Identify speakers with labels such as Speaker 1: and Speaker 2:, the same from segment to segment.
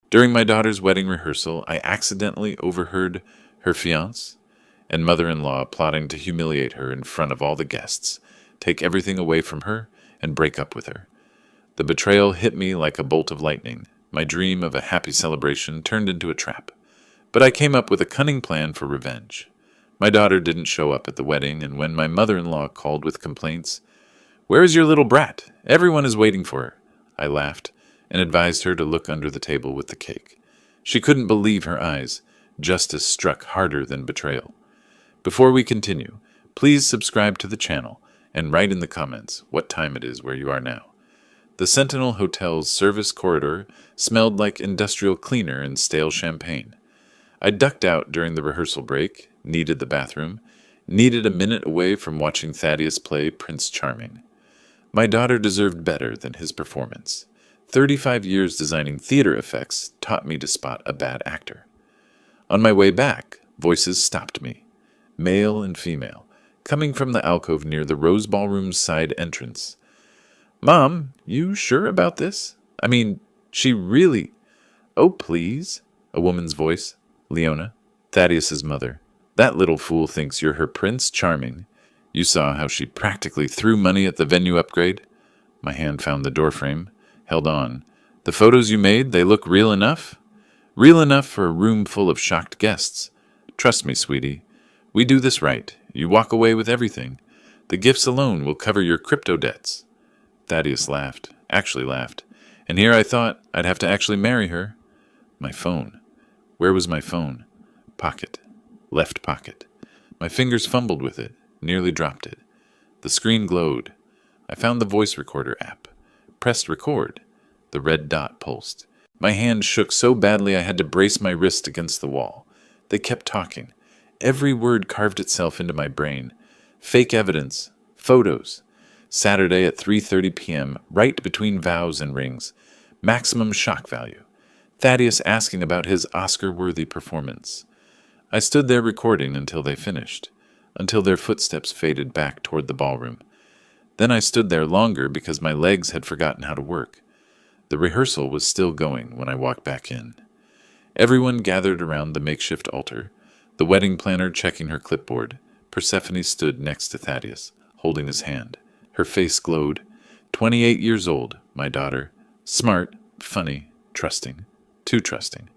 Speaker 1: During my daughter's wedding rehearsal, I accidentally overheard her fiancé and mother-in-law plotting to humiliate her in front of all the guests, take everything away from her, and break up with her. The betrayal hit me like a bolt of lightning. My dream of a happy celebration turned into a trap. But I came up with a cunning plan for revenge. My daughter didn't show up at the wedding, and when my mother-in-law called with complaints, "Where is your little brat? Everyone is waiting for her," I laughed and advised her to look under the table with the cake. She couldn't believe her eyes. Justice struck harder than betrayal. Before we continue, please subscribe to the channel and write in the comments what time it is where you are now. The Sentinel Hotel's service corridor smelled like industrial cleaner and stale champagne. I ducked out during the rehearsal break, needed the bathroom, needed a minute away from watching Thaddeus play Prince Charming. My daughter deserved better than his performance. 35 years designing theater effects taught me to spot a bad actor. On my way back, voices stopped me, male and female, coming from the alcove near the Rose Ballroom's side entrance. "Mom, you sure about this? I mean, she really—" "Oh, please," a woman's voice. Leona, Thaddeus's mother. "That little fool thinks you're her Prince Charming. You saw how she practically threw money at the venue upgrade?" My hand found the doorframe, held on. "The photos you made, they look real enough?" "Real enough for a room full of shocked guests. Trust me, sweetie. We do this right. You walk away with everything. The gifts alone will cover your crypto debts." Thaddeus laughed, actually laughed. And here I thought I'd have to actually marry her. My phone. Where was my phone? Pocket. Left pocket. My fingers fumbled with it, nearly dropped it. The screen glowed. I found the voice recorder app. Pressed record. The red dot pulsed. My hand shook so badly I had to brace my wrist against the wall. They kept talking. Every word carved itself into my brain. Fake evidence. Photos. Saturday at 3:30 p.m., right between vows and rings. Maximum shock value. Thaddeus asking about his Oscar-worthy performance. I stood there recording until they finished, until their footsteps faded back toward the ballroom. Then I stood there longer because my legs had forgotten how to work. The rehearsal was still going when I walked back in. Everyone gathered around the makeshift altar, the wedding planner checking her clipboard. Persephone stood next to Thaddeus, holding his hand. Her face glowed. 28 years old, my daughter. Smart, funny, trusting. Too trusting.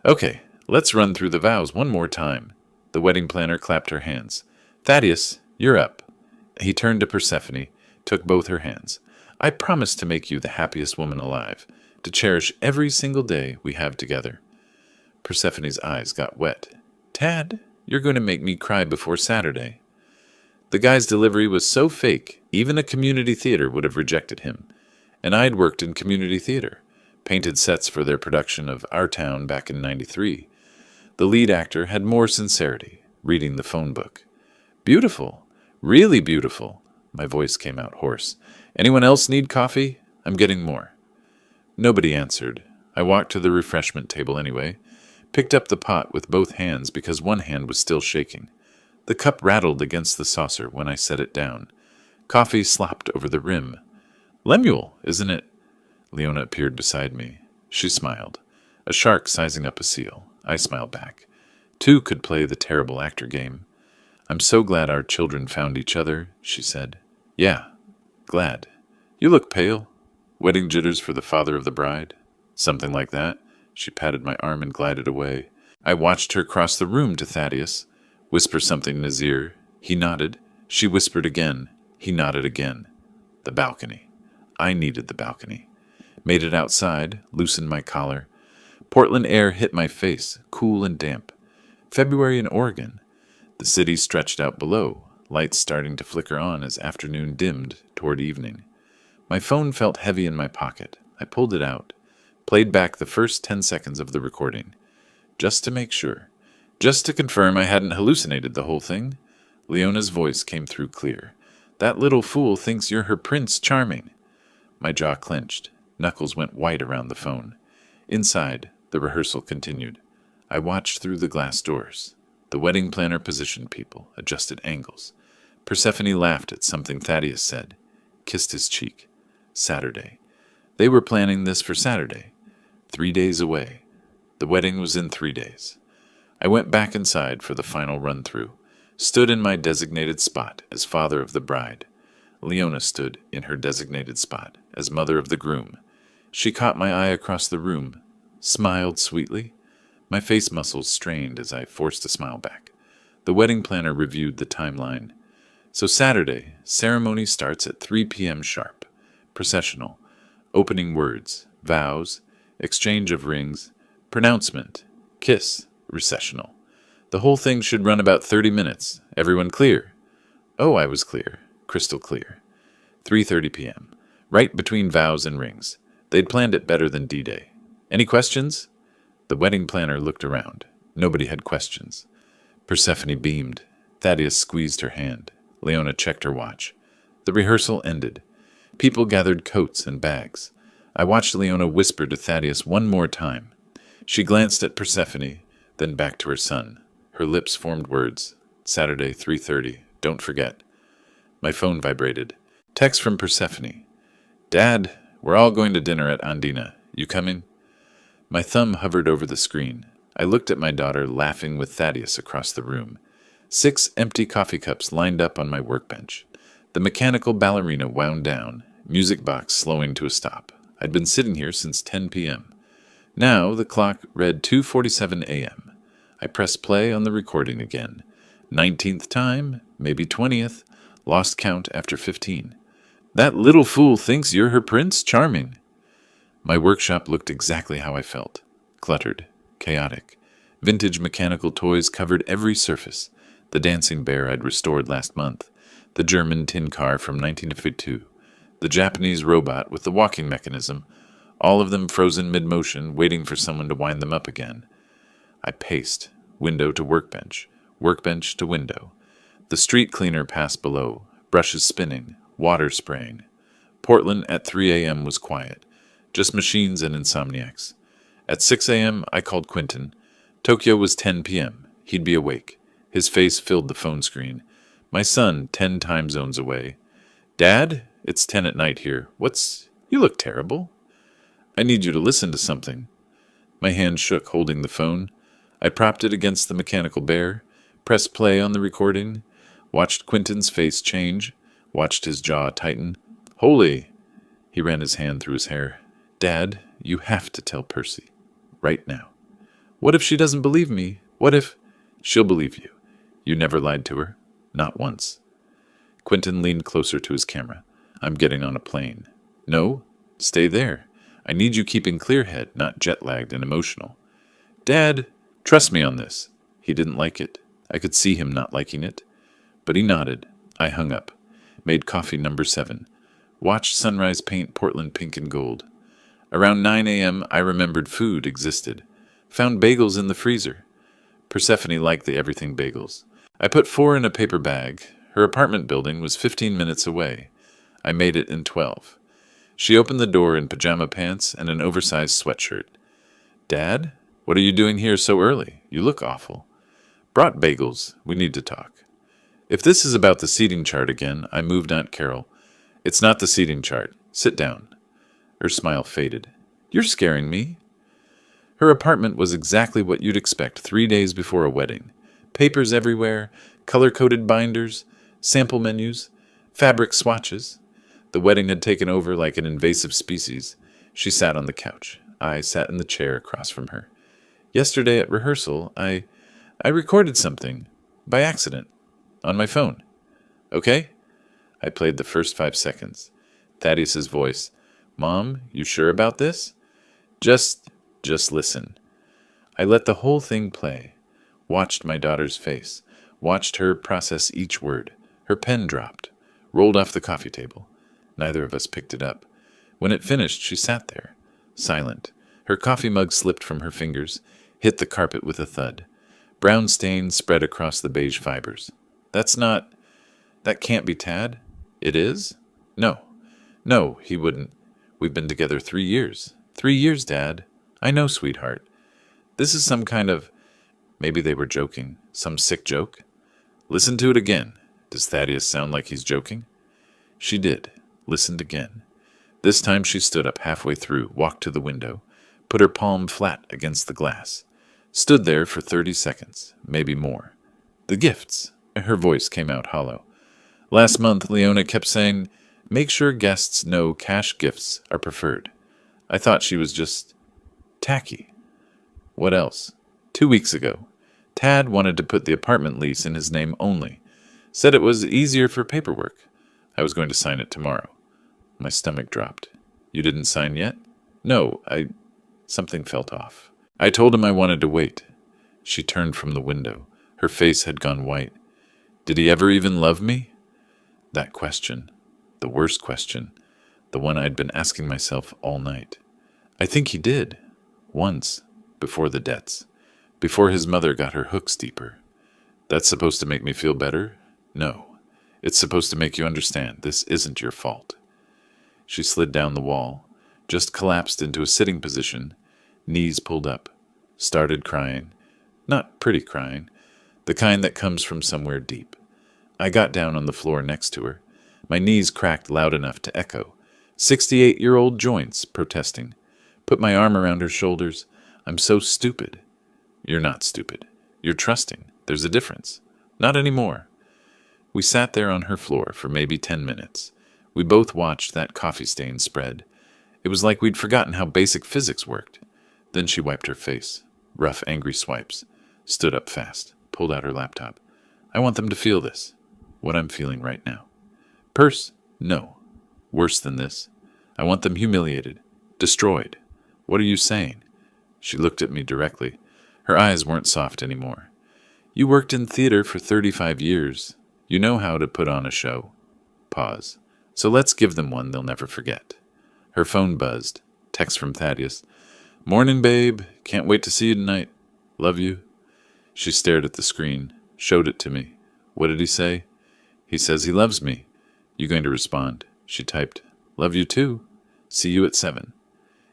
Speaker 1: "Okay, let's run through the vows one more time." The wedding planner clapped her hands. "Thaddeus, you're up." He turned to Persephone, took both her hands. "I promise to make you the happiest woman alive, to cherish every single day we have together." Persephone's eyes got wet. "Tad, you're going to make me cry before Saturday." The guy's delivery was so fake, even a community theater would have rejected him. And I'd worked in community theater, painted sets for their production of Our Town back in '93. The lead actor had more sincerity, reading the phone book. "Beautiful. Really beautiful." My voice came out hoarse. "Anyone else need coffee? I'm getting more." Nobody answered. I walked to the refreshment table anyway, picked up the pot with both hands because one hand was still shaking. The cup rattled against the saucer when I set it down. Coffee slopped over the rim. "Lemuel, isn't it?" Leona appeared beside me. She smiled. A shark sizing up a seal. I smiled back. Two could play the terrible actor game. "I'm so glad our children found each other," she said. "Yeah, glad. You look pale. Wedding jitters for the father of the bride?" "Something like that." She patted my arm and glided away. I watched her cross the room to Thaddeus, whisper something in his ear. He nodded. She whispered again. He nodded again. The balcony. I needed the balcony. Made it outside, loosened my collar. Portland air hit my face, cool and damp. February in Oregon. The city stretched out below, lights starting to flicker on as afternoon dimmed toward evening. My phone felt heavy in my pocket. I pulled it out, played back the first 10 seconds of the recording. Just to make sure. Just to confirm I hadn't hallucinated the whole thing. Leona's voice came through clear. "That little fool thinks you're her Prince Charming." My jaw clenched. Knuckles went white around the phone. Inside, the rehearsal continued. I watched through the glass doors. The wedding planner positioned people, adjusted angles. Persephone laughed at something Thaddeus said, kissed his cheek. Saturday. They were planning this for Saturday. 3 days away. The wedding was in 3 days. I went back inside for the final run-through, stood in my designated spot as father of the bride. Leona stood in her designated spot as mother of the groom. She caught my eye across the room, smiled sweetly. My face muscles strained as I forced a smile back. The wedding planner reviewed the timeline. So Saturday, ceremony starts at 3 p.m. sharp. Processional, opening words, vows, exchange of rings, pronouncement, kiss, recessional. The whole thing should run about 30 minutes. Everyone clear? Oh, I was clear. Crystal clear. 3:30 p.m. Right between vows and rings. They'd planned it better than D-Day. Any questions? The wedding planner looked around. Nobody had questions. Persephone beamed. Thaddeus squeezed her hand. Leona checked her watch. The rehearsal ended. People gathered coats and bags. I watched Leona whisper to Thaddeus one more time. She glanced at Persephone, then back to her son. Her lips formed words. Saturday, 3:30. Don't forget. My phone vibrated. Text from Persephone. Dad, we're all going to dinner at Andina. You coming? My thumb hovered over the screen. I looked at my daughter laughing with Thaddeus across the room. 6 empty coffee cups lined up on my workbench. The mechanical ballerina wound down, music box slowing to a stop. I'd been sitting here since 10 p.m. Now the clock read 2:47 a.m. I pressed play on the recording again. 19th time, maybe 20th, lost count after 15. That little fool thinks you're her prince? Charming. My workshop looked exactly how I felt. Cluttered, chaotic. Vintage mechanical toys covered every surface. The dancing bear I'd restored last month. The German tin car from 1952. The Japanese robot with the walking mechanism. All of them frozen mid-motion, waiting for someone to wind them up again. I paced, window to workbench, workbench to window. The street cleaner passed below, brushes spinning, water spraying. Portland at 3 a.m. was quiet. Just machines and insomniacs. At 6 a.m., I called Quentin. Tokyo was 10 p.m. He'd be awake. His face filled the phone screen. My son, 10 time zones away. Dad, it's 10 at night here. You look terrible. I need you to listen to something. My hand shook holding the phone. I propped it against the mechanical bear, pressed play on the recording, watched Quentin's face change, watched his jaw tighten. Holy! He ran his hand through his hair. Dad, you have to tell Percy. Right now. What if she doesn't believe me? What if... She'll believe you. You never lied to her. Not once. Quentin leaned closer to his camera. I'm getting on a plane. No, stay there. I need you keeping clear head, not jet-lagged and emotional. Dad, trust me on this. He didn't like it. I could see him not liking it. But he nodded. I hung up. Made coffee number 7. Watched sunrise paint Portland pink and gold. Around 9 a.m., I remembered food existed. Found bagels in the freezer. Persephone liked the everything bagels. I put 4 in a paper bag. Her apartment building was 15 minutes away. I made it in 12. She opened the door in pajama pants and an oversized sweatshirt. Dad, what are you doing here so early? You look awful. Brought bagels. We need to talk. If this is about the seating chart again, I moved Aunt Carol. It's not the seating chart. Sit down. Her smile faded. You're scaring me. Her apartment was exactly what you'd expect 3 days before a wedding. Papers everywhere, color-coded binders, sample menus, fabric swatches. The wedding had taken over like an invasive species. She sat on the couch. I sat in the chair across from her. Yesterday at rehearsal, I recorded something. By accident. On my phone. Okay? I played the first 5 seconds. Thaddeus's voice. Mom, you sure about this? Just listen. I let the whole thing play. Watched my daughter's face. Watched her process each word. Her pen dropped. Rolled off the coffee table. Neither of us picked it up. When it finished, she sat there, silent. Her coffee mug slipped from her fingers, hit the carpet with a thud. Brown stains spread across the beige fibers. That can't be Tad. It is? No, he wouldn't. We've been together 3 years. 3 years, Dad. I know, sweetheart. This is some kind of... Maybe they were joking. Some sick joke? Listen to it again. Does Thaddeus sound like he's joking? She did. Listened again. This time she stood up halfway through, walked to the window, put her palm flat against the glass, stood there for 30 seconds, maybe more. The gifts. Her voice came out hollow. Last month, Leona kept saying, make sure guests know cash gifts are preferred. I thought she was just tacky. What else? 2 weeks ago, Tad wanted to put the apartment lease in his name only. Said it was easier for paperwork. I was going to sign it tomorrow. My stomach dropped. You didn't sign yet? No, Something felt off. I told him I wanted to wait. She turned from the window. Her face had gone white. Did he ever even love me? That question. The worst question. The one I'd been asking myself all night. I think he did. Once. Before the debts. Before his mother got her hooks deeper. That's supposed to make me feel better? No. It's supposed to make you understand this isn't your fault. She slid down the wall, just collapsed into a sitting position, knees pulled up, started crying. Not pretty crying, the kind that comes from somewhere deep. I got down on the floor next to her. My knees cracked loud enough to echo. 68-year-old joints protesting. Put my arm around her shoulders. I'm so stupid. You're not stupid. You're trusting. There's a difference. Not anymore. We sat there on her floor for maybe 10 minutes. We both watched that coffee stain spread. It was like we'd forgotten how basic physics worked. Then she wiped her face. Rough, angry swipes. Stood up fast. Pulled out her laptop. I want them to feel this. What I'm feeling right now. Purse? No. Worse than this. I want them humiliated. Destroyed. What are you saying? She looked at me directly. Her eyes weren't soft anymore. You worked in theater for 35 years. You know how to put on a show. Pause. So let's give them one they'll never forget. Her phone buzzed. Text from Thaddeus. Morning, babe. Can't wait to see you tonight. Love you. She stared at the screen. Showed it to me. What did he say? He says he loves me. You going to respond? She typed. Love you too. See you at 7.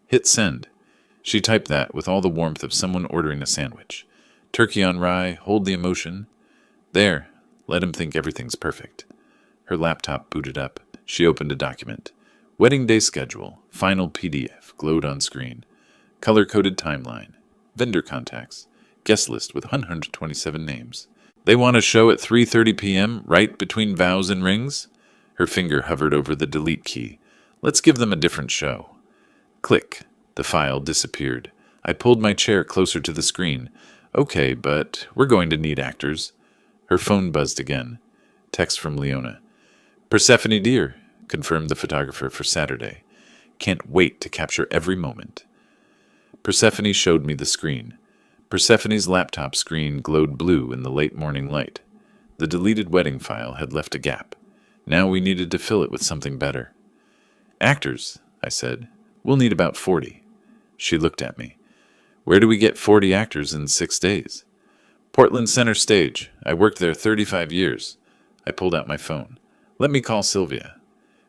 Speaker 1: Hit send. She typed that with all the warmth of someone ordering a sandwich. Turkey on rye, hold the emotion. There. Let him think everything's perfect. Her laptop booted up. She opened a document. Wedding day schedule. Final PDF. Glowed on screen. Color-coded timeline. Vendor contacts. Guest list with 127 names. They want a show at 3:30 p.m., right between vows and rings? Her finger hovered over the delete key. Let's give them a different show. Click. The file disappeared. I pulled my chair closer to the screen. Okay, but we're going to need actors. Her phone buzzed again. Text from Leona. Persephone dear, confirmed the photographer for Saturday. Can't wait to capture every moment. Persephone showed me the screen. Persephone's laptop screen glowed blue in the late morning light. The deleted wedding file had left a gap. Now we needed to fill it with something better. Actors, I said. We'll need about 40. She looked at me. Where do we get 40 actors in 6 days? Portland Center Stage. I worked there 35 years. I pulled out my phone. Let me call Sylvia.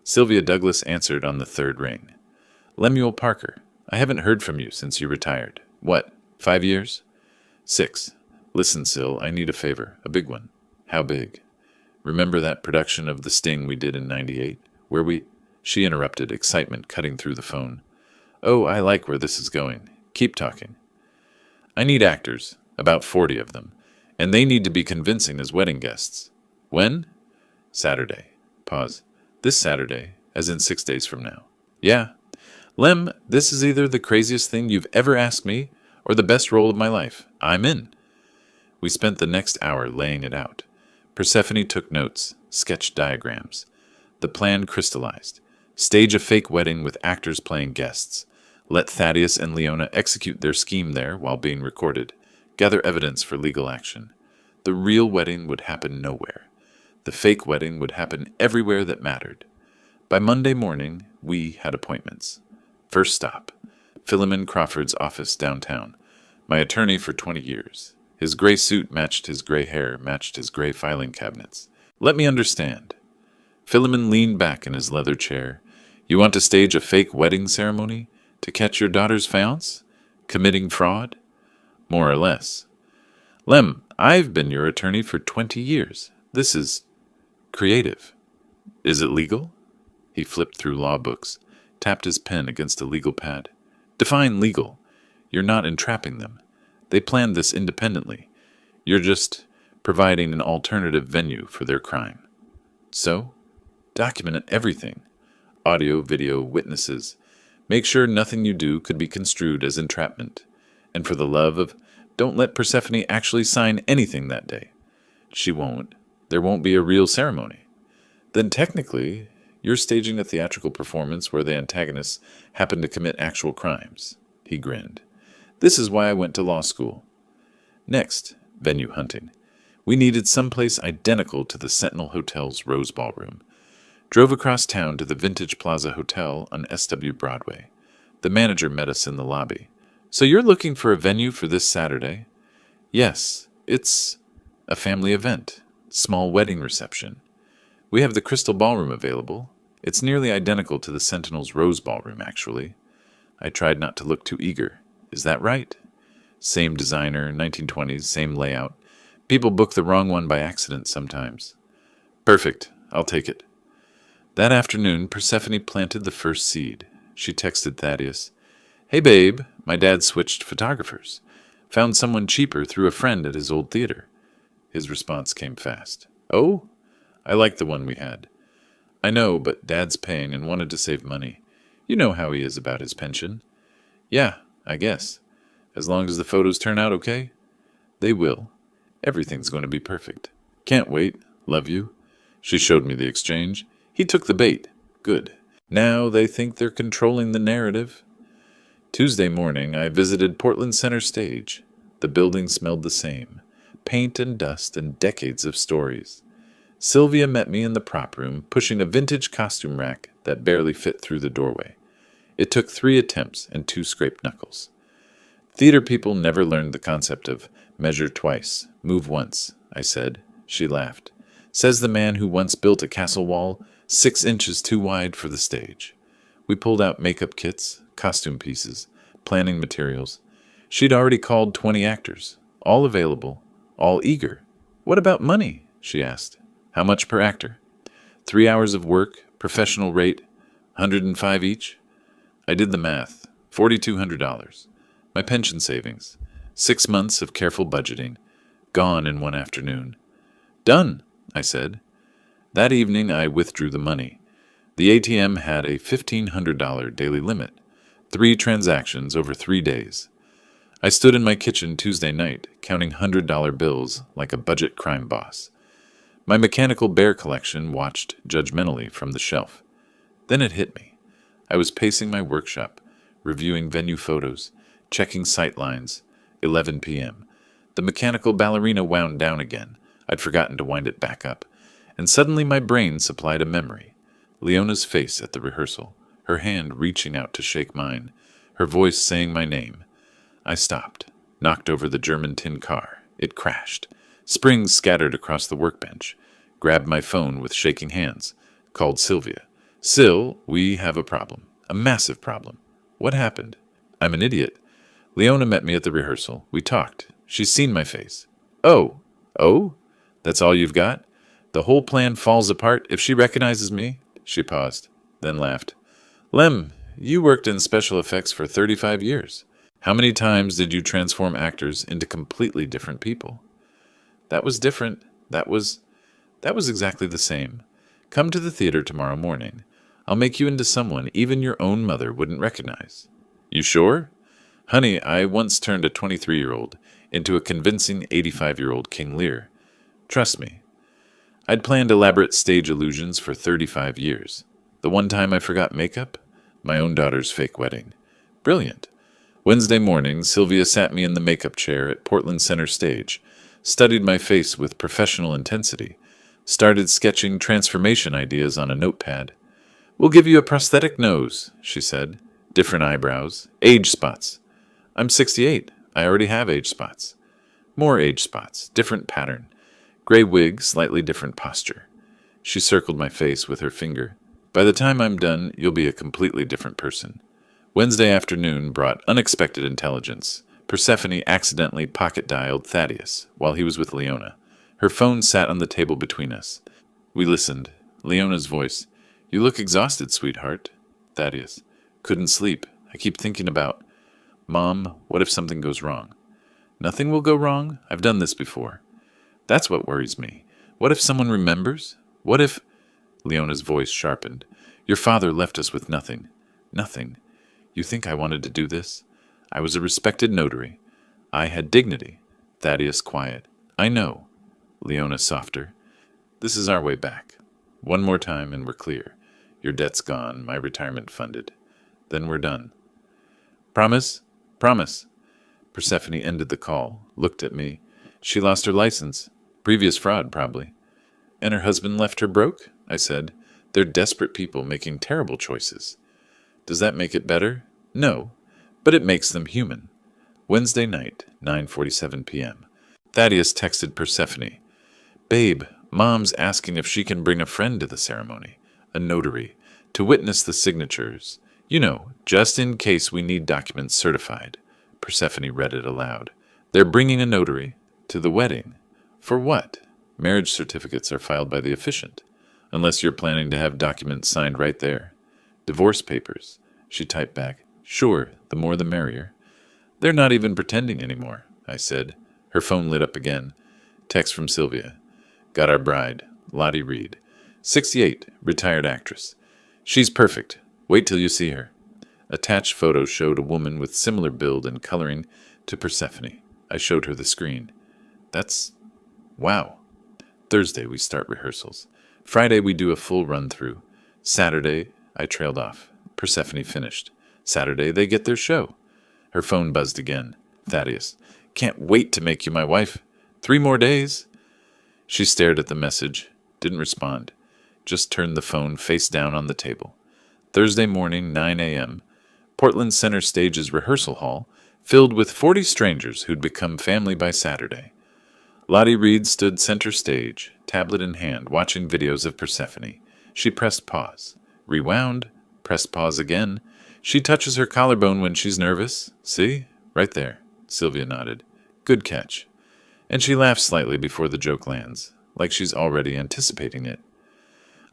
Speaker 1: Sylvia Douglas answered on the third ring. Lemuel Parker. I haven't heard from you since you retired. What, 5 years? 6. Listen, Syl, I need a favor. A big one. How big? Remember that production of The Sting we did in 98? Where we... She interrupted, excitement cutting through the phone. Oh, I like where this is going. Keep talking. I need actors, about 40 of them, and they need to be convincing as wedding guests. When? Saturday. Pause. This Saturday, as in 6 days from now. Yeah. Lem, this is either the craziest thing you've ever asked me or the best role of my life. I'm in. We spent the next hour laying it out. Persephone took notes, sketched diagrams. The plan crystallized. Stage a fake wedding with actors playing guests. Let Thaddeus and Leona execute their scheme there while being recorded. Gather evidence for legal action. The real wedding would happen nowhere. The fake wedding would happen everywhere that mattered. By Monday morning, we had appointments. First stop, Philemon Crawford's office downtown. My attorney for 20 years. His gray suit matched his gray hair, matched his gray filing cabinets. Let me understand. Philemon leaned back in his leather chair. You want to stage a fake wedding ceremony? To catch your daughter's fiancé? Committing fraud? More or less. Lem, I've been your attorney for 20 years. This is creative. Is it legal? He flipped through law books, tapped his pen against a legal pad. Define legal. You're not entrapping them. They planned this independently. You're just providing an alternative venue for their crime. So, document everything. Audio, video, witnesses. Make sure nothing you do could be construed as entrapment. And for the love of, don't let Persephone actually sign anything that day. She won't. There won't be a real ceremony. Then technically, you're staging a theatrical performance where the antagonists happen to commit actual crimes. He grinned. This is why I went to law school. Next, venue hunting. We needed someplace identical to the Sentinel Hotel's Rose Ballroom. Drove across town to the Vintage Plaza Hotel on SW Broadway. The manager met us in the lobby. So you're looking for a venue for this Saturday? Yes, it's a family event. Small wedding reception. We have the Crystal Ballroom available. It's nearly identical to the Sentinel's Rose Ballroom, actually. I tried not to look too eager. Is that right? Same designer, 1920s, same layout. People book the wrong one by accident sometimes. Perfect. I'll take it. That afternoon, Persephone planted the first seed. She texted Thaddeus. Hey, babe, my dad switched photographers. Found someone cheaper through a friend at his old theater. His response came fast. Oh? I like the one we had. I know, but Dad's paying and wanted to save money. You know how he is about his pension. Yeah, I guess. As long as the photos turn out okay? They will. Everything's going to be perfect. Can't wait. Love you. She showed me the exchange. He took the bait. Good. Now they think they're controlling the narrative. Tuesday morning, I visited Portland Center Stage. The building smelled the same. Paint and dust and decades of stories. Sylvia met me in the prop room, pushing a vintage costume rack that barely fit through the doorway. It took 3 attempts and 2 scraped knuckles. Theater people never learned the concept of measure twice, move once, I said. She laughed. Says the man who once built a castle wall 6 inches too wide for the stage. We pulled out makeup kits, costume pieces, planning materials. She'd already called 20 actors, all available, all eager. What about money? She asked. How much per actor? 3 hours of work, professional rate, 105 each? I did the math. $4,200. My pension savings. 6 months of careful budgeting. Gone in one afternoon. Done, I said. That evening I withdrew the money. The ATM had a $1,500 daily limit. 3 transactions over 3 days. I stood in my kitchen Tuesday night, counting $100 bills like a budget crime boss. My mechanical bear collection watched judgmentally from the shelf. Then it hit me. I was pacing my workshop, reviewing venue photos, checking sight lines. 11 p.m. The mechanical ballerina wound down again. I'd forgotten to wind it back up. And suddenly my brain supplied a memory. Leona's face at the rehearsal, her hand reaching out to shake mine, her voice saying my name. I stopped, knocked over the German tin car. It crashed. Springs scattered across the workbench. Grabbed my phone with shaking hands. Called Sylvia. Syl, we have a problem. A massive problem. What happened? I'm an idiot. Leona met me at the rehearsal. We talked. She's seen my face. Oh? Oh? That's all you've got? The whole plan falls apart if she recognizes me? She paused, then laughed. Lem, you worked in special effects for 35 years. How many times did you transform actors into completely different people? That was different. That was exactly the same. Come to the theater tomorrow morning. I'll make you into someone even your own mother wouldn't recognize. You sure? Honey, I once turned a 23-year-old into a convincing 85-year-old King Lear. Trust me. I'd planned elaborate stage illusions for 35 years. The one time I forgot makeup? My own daughter's fake wedding. Brilliant. Wednesday morning, Sylvia sat me in the makeup chair at Portland Center Stage, studied my face with professional intensity, started sketching transformation ideas on a notepad. We'll give you a prosthetic nose, she said. Different eyebrows. Age spots. I'm 68. I already have age spots. More age spots. Different pattern. Gray wig, slightly different posture. She circled my face with her finger. By the time I'm done, you'll be a completely different person. Wednesday afternoon brought unexpected intelligence. Persephone accidentally pocket-dialed Thaddeus while he was with Leona. Her phone sat on the table between us. We listened. Leona's voice. You look exhausted, sweetheart. Thaddeus. Couldn't sleep. I keep thinking about... Mom, what if something goes wrong? Nothing will go wrong. I've done this before. That's what worries me. What if someone remembers? What if... Leona's voice sharpened. Your father left us with nothing. Nothing. You think I wanted to do this? I was a respected notary. I had dignity. Thaddeus quiet. I know. Leona softer. This is our way back. One more time and we're clear. Your debt's gone, my retirement funded. Then we're done. Promise? Promise. Persephone ended the call, looked at me. She lost her license. Previous fraud, probably. And her husband left her broke? I said. They're desperate people making terrible choices. Does that make it better? No, but it makes them human. Wednesday night, 9:47 p.m. Thaddeus texted Persephone. Babe, Mom's asking if she can bring a friend to the ceremony, a notary, to witness the signatures. You know, just in case we need documents certified. Persephone read it aloud. They're bringing a notary to the wedding. For what? Marriage certificates are filed by the officiant, unless you're planning to have documents signed right there. Divorce papers. She typed back. Sure, the more the merrier. They're not even pretending anymore, I said. Her phone lit up again. Text from Sylvia. Got our bride, Lottie Reed. 68, retired actress. She's perfect. Wait till you see her. Attached photo showed a woman with similar build and coloring to Persephone. I showed her the screen. That's... wow. Thursday we start rehearsals. Friday we do a full run-through. Saturday, I trailed off. Persephone finished. Saturday they get their show. Her phone buzzed again. Thaddeus. Can't wait to make you my wife. 3 more days. She stared at the message. Didn't respond. Just turned the phone face down on the table. Thursday morning, 9 a.m. Portland Center Stage's rehearsal hall, filled with 40 strangers who'd become family by Saturday. Lottie Reed stood center stage, tablet in hand, watching videos of Persephone. She pressed pause. Rewound. Pressed pause again. She touches her collarbone when she's nervous. See? Right there. Sylvia nodded. Good catch. And she laughs slightly before the joke lands, like she's already anticipating it.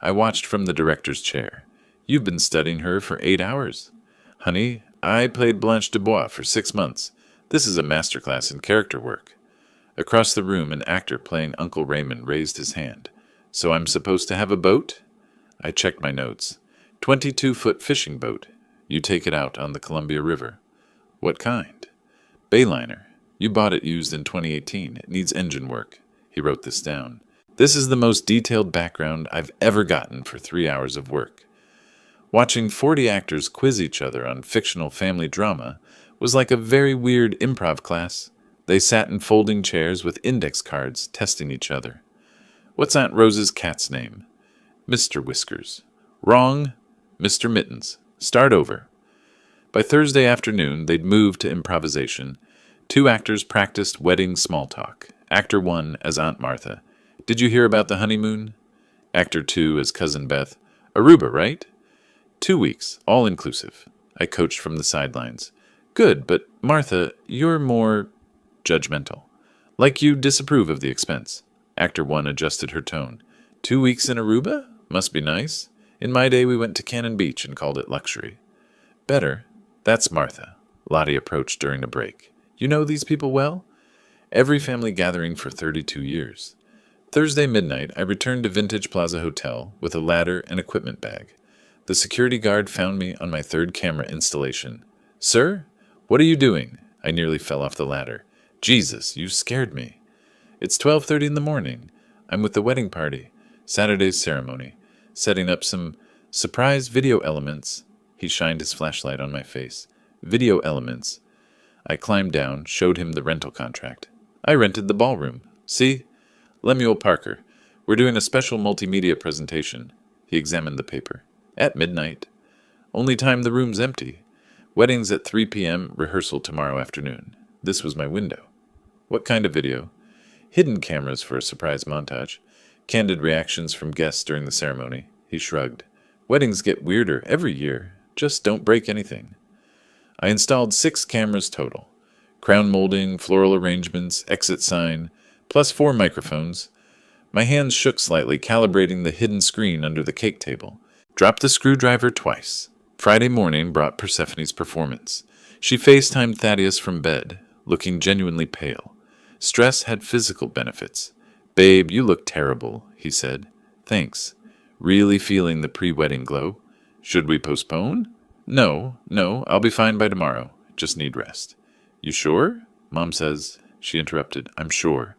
Speaker 1: I watched from the director's chair. You've been studying her for 8 hours. Honey, I played Blanche Dubois for 6 months. This is a masterclass in character work. Across the room, an actor playing Uncle Raymond raised his hand. So I'm supposed to have a boat? I checked my notes. 22-foot fishing boat. You take it out on the Columbia River. What kind? Bayliner. You bought it used in 2018. It needs engine work. He wrote this down. This is the most detailed background I've ever gotten for 3 hours of work. Watching 40 actors quiz each other on fictional family drama was like a very weird improv class. They sat in folding chairs with index cards, testing each other. What's Aunt Rose's cat's name? Mr. Whiskers. Wrong. Mr. Mittens. Start over. By Thursday afternoon, they'd moved to improvisation. 2 actors practiced wedding small talk. Actor 1 as Aunt Martha. Did you hear about the honeymoon? Actor 2 as Cousin Beth. Aruba, right? 2 weeks, all inclusive. I coached from the sidelines. Good, but Martha, you're more judgmental. Like you disapprove of the expense. Actor 1 adjusted her tone. 2 weeks in Aruba? Must be nice. In my day we went to Cannon Beach and called it luxury. Better. That's Martha. Lottie approached during a break. You know these people well? Every family gathering for 32 years. Thursday midnight, I returned to Vintage Plaza Hotel with a ladder and equipment bag. The security guard found me on my 3rd camera installation. Sir, what are you doing? I nearly fell off the ladder. Jesus, you scared me. It's 12:30 in the morning. I'm with the wedding party. Saturday's ceremony. Setting up some surprise video elements. He shined his flashlight on my face. Video elements. I climbed down, showed him the rental contract. I rented the ballroom. See? Lemuel Parker. We're doing a special multimedia presentation. He examined the paper. At midnight. Only time the room's empty. Wedding's at 3 p.m., rehearsal tomorrow afternoon. This was my window. What kind of video? Hidden cameras for a surprise montage. Candid reactions from guests during the ceremony. He shrugged. Weddings get weirder every year. Just don't break anything. I installed 6 cameras total. Crown molding, floral arrangements, exit sign, plus 4 microphones. My hands shook slightly, calibrating the hidden screen under the cake table. Dropped the screwdriver twice. Friday morning brought Persephone's performance. She FaceTimed Thaddeus from bed, looking genuinely pale. Stress had physical benefits. "Babe, you look terrible," he said. "Thanks. Really feeling the pre-wedding glow. Should we postpone?" No, I'll be fine by tomorrow. Just need rest." "You sure?" Mom says. She interrupted. "I'm sure.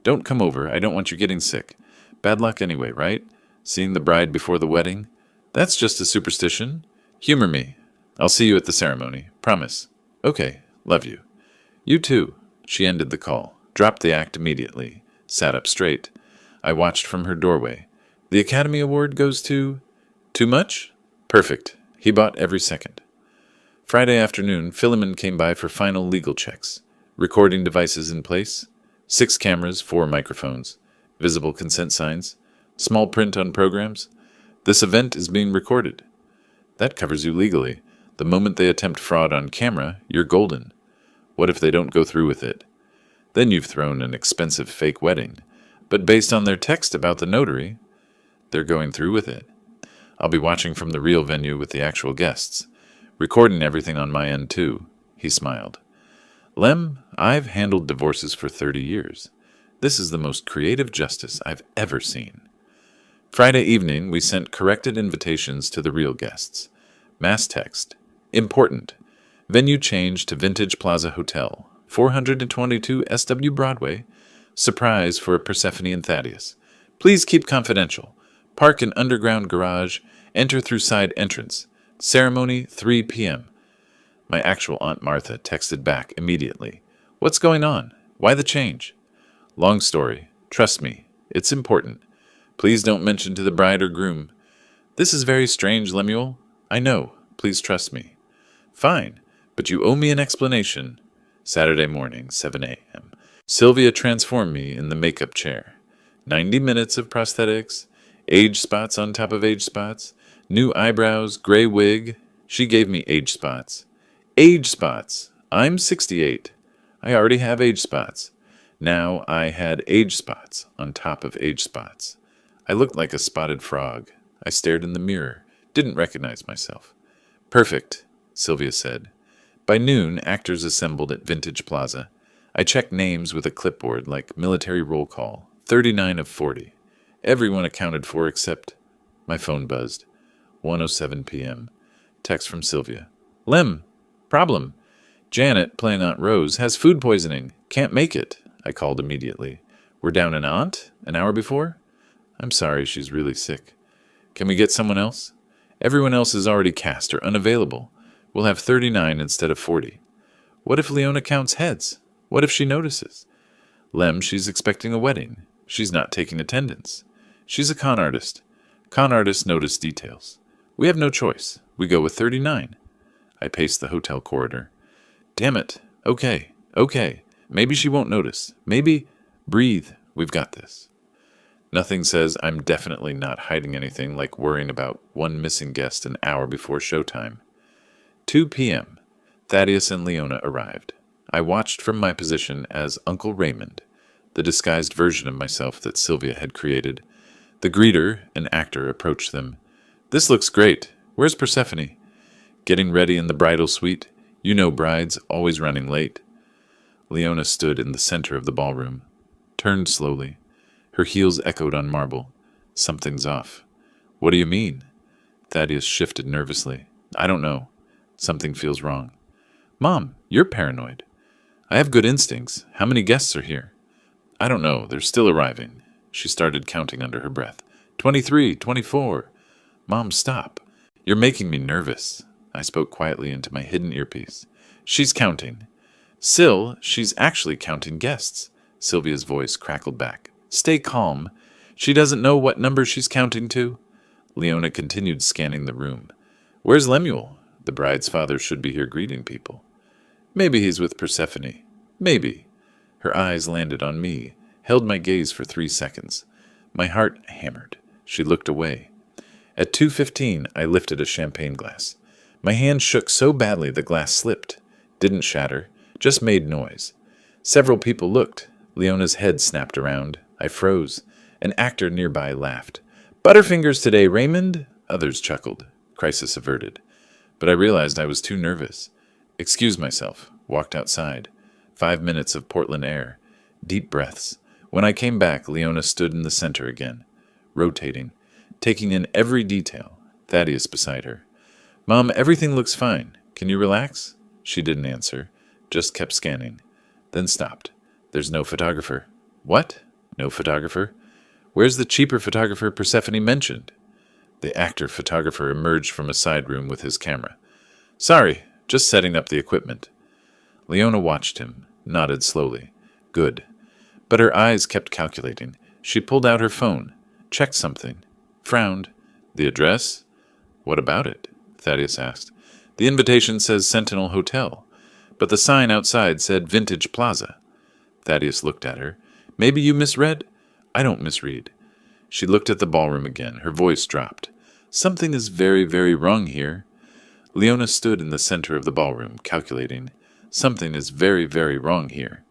Speaker 1: Don't come over. I don't want you getting sick. Bad luck anyway, right? Seeing the bride before the wedding? That's just a superstition. Humor me. I'll see you at the ceremony. Promise." "Okay. Love you." "You too." She ended the call, dropped the act immediately, sat up straight. I watched from her doorway. "The Academy Award goes to—" "Too much?" "Perfect. He bought every second." Friday afternoon, Philemon came by for final legal checks. Recording devices in place. 6 cameras, 4 microphones. Visible consent signs. Small print on programs. "This event is being recorded." That covers you legally. The moment they attempt fraud on camera, you're golden. What if they don't go through with it? Then you've thrown an expensive fake wedding. But based on their text about the notary, they're going through with it. I'll be watching from the real venue with the actual guests. Recording everything on my end, too. He smiled. "Lem, I've handled divorces for 30 years. This is the most creative justice I've ever seen." Friday evening, we sent corrected invitations to the real guests. Mass text. Important. Venue change to Vintage Plaza Hotel, 422 SW Broadway. Surprise for Persephone and Thaddeus. Please keep confidential. Park in underground garage. Enter through side entrance. Ceremony 3 p.m. My actual Aunt Martha texted back immediately. "What's going on? Why the change?" "Long story. Trust me. It's important. Please don't mention to the bride or groom." "This is very strange, Lemuel." "I know. Please trust me." "Fine. But you owe me an explanation." Saturday morning, 7 a.m. Sylvia transformed me in the makeup chair. 90 minutes of prosthetics, age spots on top of age spots, new eyebrows, gray wig. She gave me age spots. Age spots! I'm 68. I already have age spots. Now I had age spots on top of age spots. I looked like a spotted frog. I stared in the mirror, didn't recognize myself. "Perfect," Sylvia said. By noon, actors assembled at Vintage Plaza. I checked names with a clipboard like military roll call, 39 of 40. Everyone accounted for except... My phone buzzed. 1:07 p.m. Text from Sylvia. "Lem, problem. Janet, playing Aunt Rose, has food poisoning. Can't make it." I called immediately. "We're down an aunt? An hour before?" "I'm sorry, she's really sick." "Can we get someone else?" "Everyone else is already cast or unavailable. We'll have 39 instead of 40. "What if Leona counts heads? What if she notices?" "Lem, she's expecting a wedding. She's not taking attendance. She's a con artist. Con artists notice details. We have no choice. We go with 39. I paced the hotel corridor. "Damn it. Okay. Maybe she won't notice. Maybe... Breathe. We've got this." Nothing says I'm definitely not hiding anything like worrying about one missing guest an hour before showtime. 2 p.m. Thaddeus and Leona arrived. I watched from my position as Uncle Raymond, the disguised version of myself that Sylvia had created. The greeter, an actor, approached them. "This looks great. Where's Persephone?" "Getting ready in the bridal suite. You know brides, always running late." Leona stood in the center of the ballroom, turned slowly. Her heels echoed on marble. "Something's off." "What do you mean?" Thaddeus shifted nervously. "I don't know. Something feels wrong." "Mom, you're paranoid." "I have good instincts. How many guests are here?" "I don't know. They're still arriving." She started counting under her breath. 23, 24. "Mom, stop. You're making me nervous." I spoke quietly into my hidden earpiece. "She's counting." "Syl, she's actually counting guests." Sylvia's voice crackled back. "Stay calm. She doesn't know what number she's counting to." Leona continued scanning the room. "Where's Lemuel? The bride's father should be here greeting people." "Maybe he's with Persephone. Maybe." Her eyes landed on me, held my gaze for 3 seconds. My heart hammered. She looked away. At 2:15, I lifted a champagne glass. My hand shook so badly the glass slipped. Didn't shatter, just made noise. Several people looked. Leona's head snapped around. I froze. An actor nearby laughed. "Butterfingers today, Raymond?" Others chuckled. Crisis averted. But I realized I was too nervous. Excused myself, walked outside. 5 minutes of Portland air. Deep breaths. When I came back, Leona stood in the center again, rotating, taking in every detail, Thaddeus beside her. Mom, everything looks fine. Can you relax? She didn't answer, just kept scanning. Then stopped. There's no photographer. What? No photographer? Where's the cheaper photographer Persephone mentioned? The actor-photographer emerged from a side room with his camera. Sorry, just setting up the equipment. Leona watched him, nodded slowly. Good. But her eyes kept calculating. She pulled out her phone, checked something, frowned. The address? What about it? Thaddeus asked. The invitation says Sentinel Hotel, but the sign outside said Vintage Plaza. Thaddeus looked at her. Maybe you misread? I don't misread. She looked at the ballroom again. Her voice dropped. Something is very, very wrong here. Leona stood in the center of the ballroom, calculating. Something is very, very wrong here.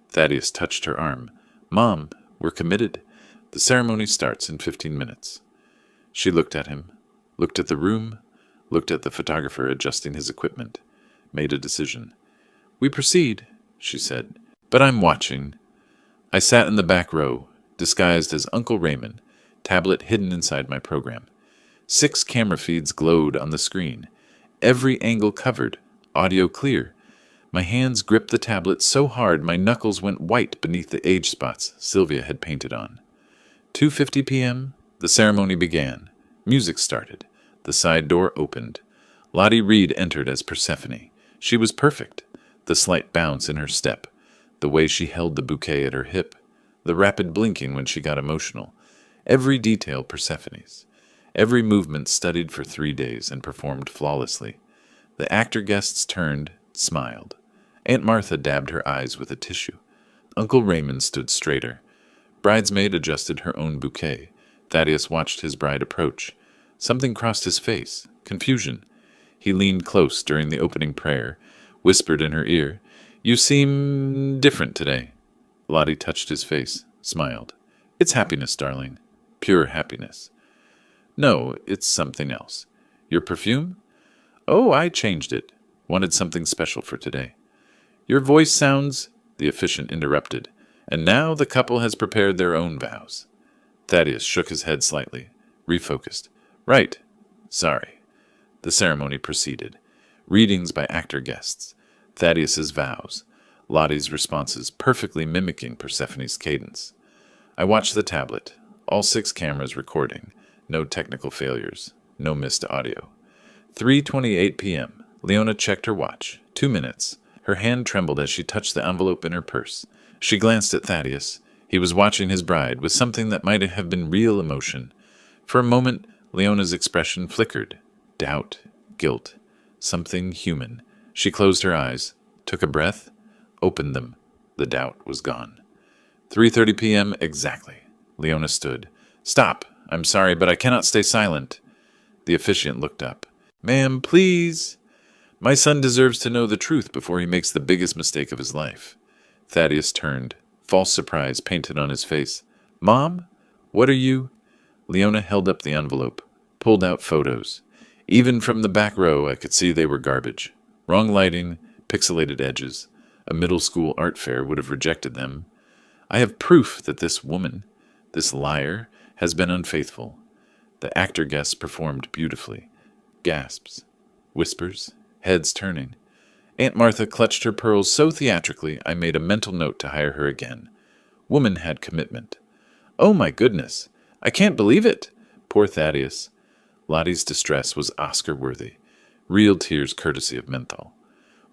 Speaker 1: Thaddeus touched her arm. Mom, we're committed. The ceremony starts in 15 minutes. She looked at him, looked at the room, looked at the photographer adjusting his equipment, made a decision. We proceed, she said, but I'm watching. I sat in the back row, disguised as Uncle Raymond, tablet hidden inside my program. 6 camera feeds glowed on the screen, every angle covered, audio clear. My hands gripped the tablet so hard my knuckles went white beneath the age spots Sylvia had painted on. 2:50 p.m., the ceremony began. Music started. The side door opened. Lottie Reed entered as Persephone. She was perfect. The slight bounce in her step, the way she held the bouquet at her hip, the rapid blinking when she got emotional. Every detail Persephone's. Every movement studied for 3 days and performed flawlessly. The actor guests turned, smiled. Aunt Martha dabbed her eyes with a tissue. Uncle Raymond stood straighter. Bridesmaid adjusted her own bouquet. Thaddeus watched his bride approach. Something crossed his face. Confusion. He leaned close during the opening prayer, whispered in her ear, You seem different today. Lottie touched his face, smiled. It's happiness, darling. Pure happiness. No, it's something else. Your perfume? Oh, I changed it. Wanted something special for today. Your voice sounds, the officiant interrupted, and now the couple has prepared their own vows. Thaddeus shook his head slightly, refocused. Right. Sorry. The ceremony proceeded. Readings by actor guests. Thaddeus's vows. Lottie's responses perfectly mimicking Persephone's cadence. I watched the tablet. All 6 cameras recording. No technical failures. No missed audio. 3:28 p.m. Leona checked her watch. 2 minutes. Her hand trembled as she touched the envelope in her purse. She glanced at Thaddeus. He was watching his bride with something that might have been real emotion. For a moment, Leona's expression flickered. Doubt. Guilt. Something human. She closed her eyes, took a breath, opened them. The doubt was gone. 3:30 p.m. exactly. Leona stood. Stop. I'm sorry, but I cannot stay silent. The officiant looked up. Ma'am, please. My son deserves to know the truth before he makes the biggest mistake of his life. Thaddeus turned, false surprise painted on his face. Mom? What are you? Leona held up the envelope, pulled out photos. Even from the back row, I could see they were garbage. Wrong lighting, pixelated edges. A middle school art fair would have rejected them. I have proof that this woman, this liar, has been unfaithful. The actor guests performed beautifully. Gasps, whispers, heads turning. Aunt Martha clutched her pearls so theatrically I made a mental note to hire her again. Woman had commitment. Oh my goodness! I can't believe it! Poor Thaddeus. Lottie's distress was Oscar-worthy. Real tears courtesy of menthol.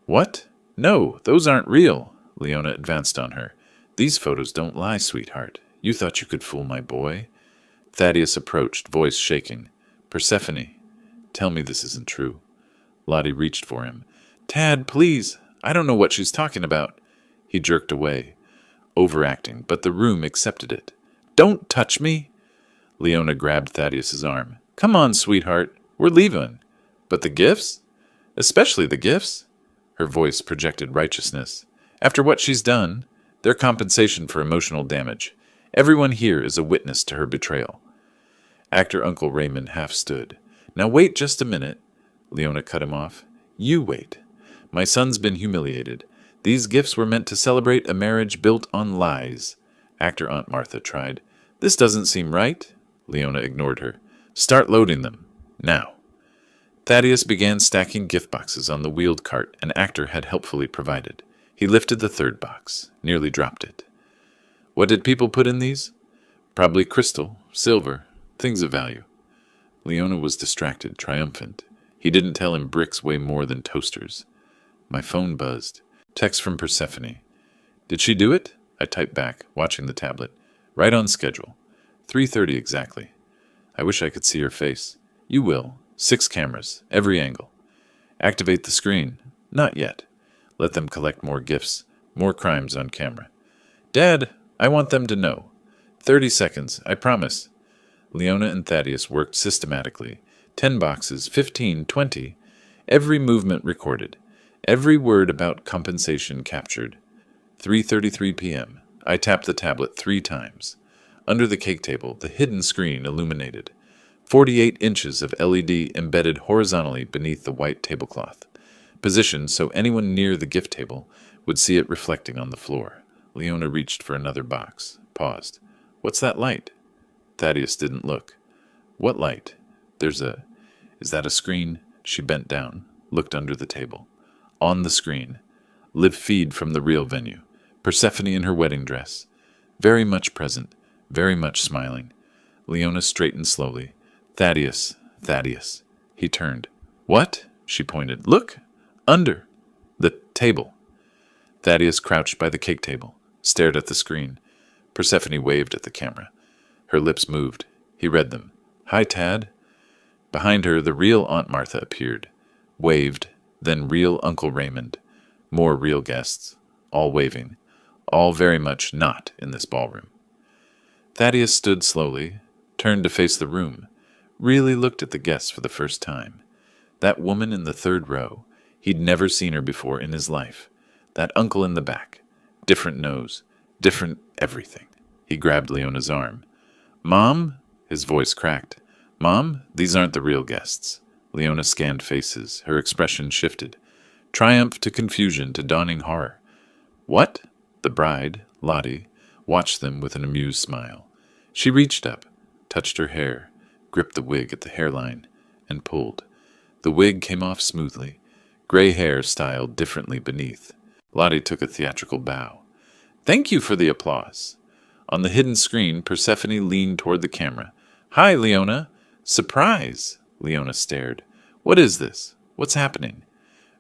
Speaker 1: What? No, those aren't real. Leona advanced on her. These photos don't lie, sweetheart. You thought you could fool my boy? Thaddeus approached, voice shaking. Persephone, tell me this isn't true. Lottie reached for him. Tad, please. I don't know what she's talking about. He jerked away, overacting, but the room accepted it. Don't touch me. Leona grabbed Thaddeus's arm. Come on, sweetheart. We're leaving. But the gifts? Especially the gifts? Her voice projected righteousness. After what she's done, their compensation for emotional damage. Everyone here is a witness to her betrayal. Actor Uncle Raymond half stood. Now wait just a minute. Leona cut him off. You wait. My son's been humiliated. These gifts were meant to celebrate a marriage built on lies. Actor Aunt Martha tried. This doesn't seem right. Leona ignored her. Start loading them. Now. Thaddeus began stacking gift boxes on the wheeled cart an actor had helpfully provided. He lifted the third box, nearly dropped it. What did people put in these? Probably crystal, silver, things of value. Leona was distracted, triumphant. He didn't tell him bricks weigh more than toasters. My phone buzzed. Text from Persephone. Did she do it? I typed back, watching the tablet. Right on schedule. 3:30 exactly. I wish I could see her face. You will. 6 cameras, every angle. Activate the screen. Not yet. Let them collect more gifts, more crimes on camera. Dad, I want them to know. 30 seconds, I promise. Leona and Thaddeus worked systematically. 10 boxes, 15, 20. Every movement recorded. Every word about compensation captured. 3:33 p.m. I tapped the tablet 3 times. Under the cake table, the hidden screen illuminated. 48 inches of LED embedded horizontally beneath the white tablecloth, positioned so anyone near the gift table would see it reflecting on the floor. Leona reached for another box, paused. What's that light? Thaddeus didn't look. What light? Is that a screen? She bent down, looked under the table. On the screen, live feed from the real venue. Persephone in her wedding dress. Very much present, very much smiling. Leona straightened slowly. Thaddeus. He turned. What? She pointed. Look! Under! The table. Thaddeus crouched by the cake table, stared at the screen. Persephone waved at the camera. Her lips moved. He read them. Hi, Tad. Behind her, the real Aunt Martha appeared. Waved, then real Uncle Raymond. More real guests. All waving. All very much not in this ballroom. Thaddeus stood slowly, turned to face the room, really looked at the guests for the first time. That woman in the 3rd row, he'd never seen her before in his life. That uncle in the back, different nose, different everything. He grabbed Leona's arm. Mom? His voice cracked. Mom, these aren't the real guests. Leona scanned faces, her expression shifted. Triumph to confusion to dawning horror. What? The bride, Lottie, watched them with an amused smile. She reached up, touched her hair, gripped the wig at the hairline, and pulled. The wig came off smoothly, gray hair styled differently beneath. Lottie took a theatrical bow. Thank you for the applause. On the hidden screen, Persephone leaned toward the camera. Hi, Leona. Surprise! Leona stared. What is this? What's happening?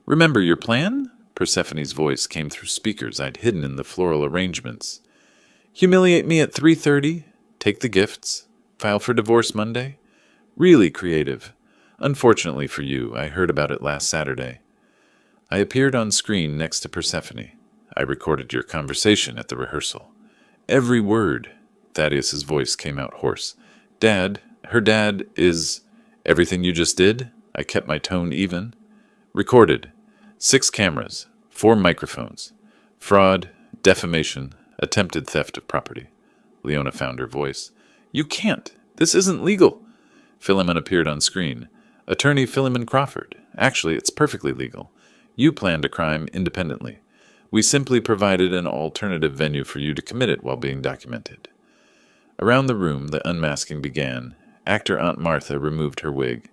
Speaker 1: Remember your plan? Persephone's voice came through speakers I'd hidden in the floral arrangements. Humiliate me at 3:30? Take the gifts? File for divorce Monday? Really creative. Unfortunately for you, I heard about it last Saturday. I appeared on screen next to Persephone. I recorded your conversation at the rehearsal. Every word. Thaddeus's voice came out hoarse. Dad, her dad is... Everything you just did? I kept my tone even. Recorded. 6 cameras. 4 microphones. Fraud, defamation, attempted theft of property. Leona found her voice. You can't. This isn't legal. Philemon appeared on screen. Attorney Philemon Crawford. Actually, it's perfectly legal. You planned a crime independently. We simply provided an alternative venue for you to commit it while being documented. Around the room, the unmasking began. Actor Aunt Martha removed her wig.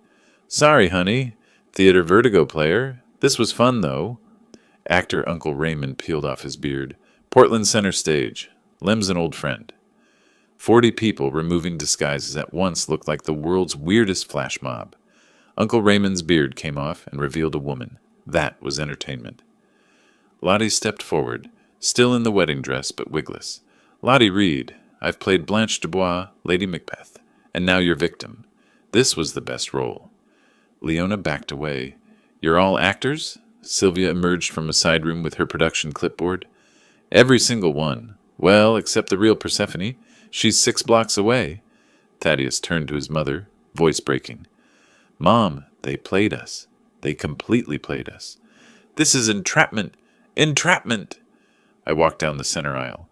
Speaker 1: Sorry, honey. Theater Vertigo player. This was fun, though. Actor Uncle Raymond peeled off his beard. Portland Center Stage. Lem's an old friend. 40 people removing disguises at once looked like the world's weirdest flash mob. Uncle Raymond's beard came off and revealed a woman. That was entertainment. Lottie stepped forward, still in the wedding dress but wigless. Lottie Reed, I've played Blanche Dubois, Lady Macbeth, and now your victim. This was the best role. Leona backed away. You're all actors? Sylvia emerged from a side room with her production clipboard. Every single one. Well, except the real Persephone. She's 6 blocks away. Thaddeus turned to his mother, voice breaking. Mom, they played us. They completely played us. This is entrapment. Entrapment! I walked down the center aisle.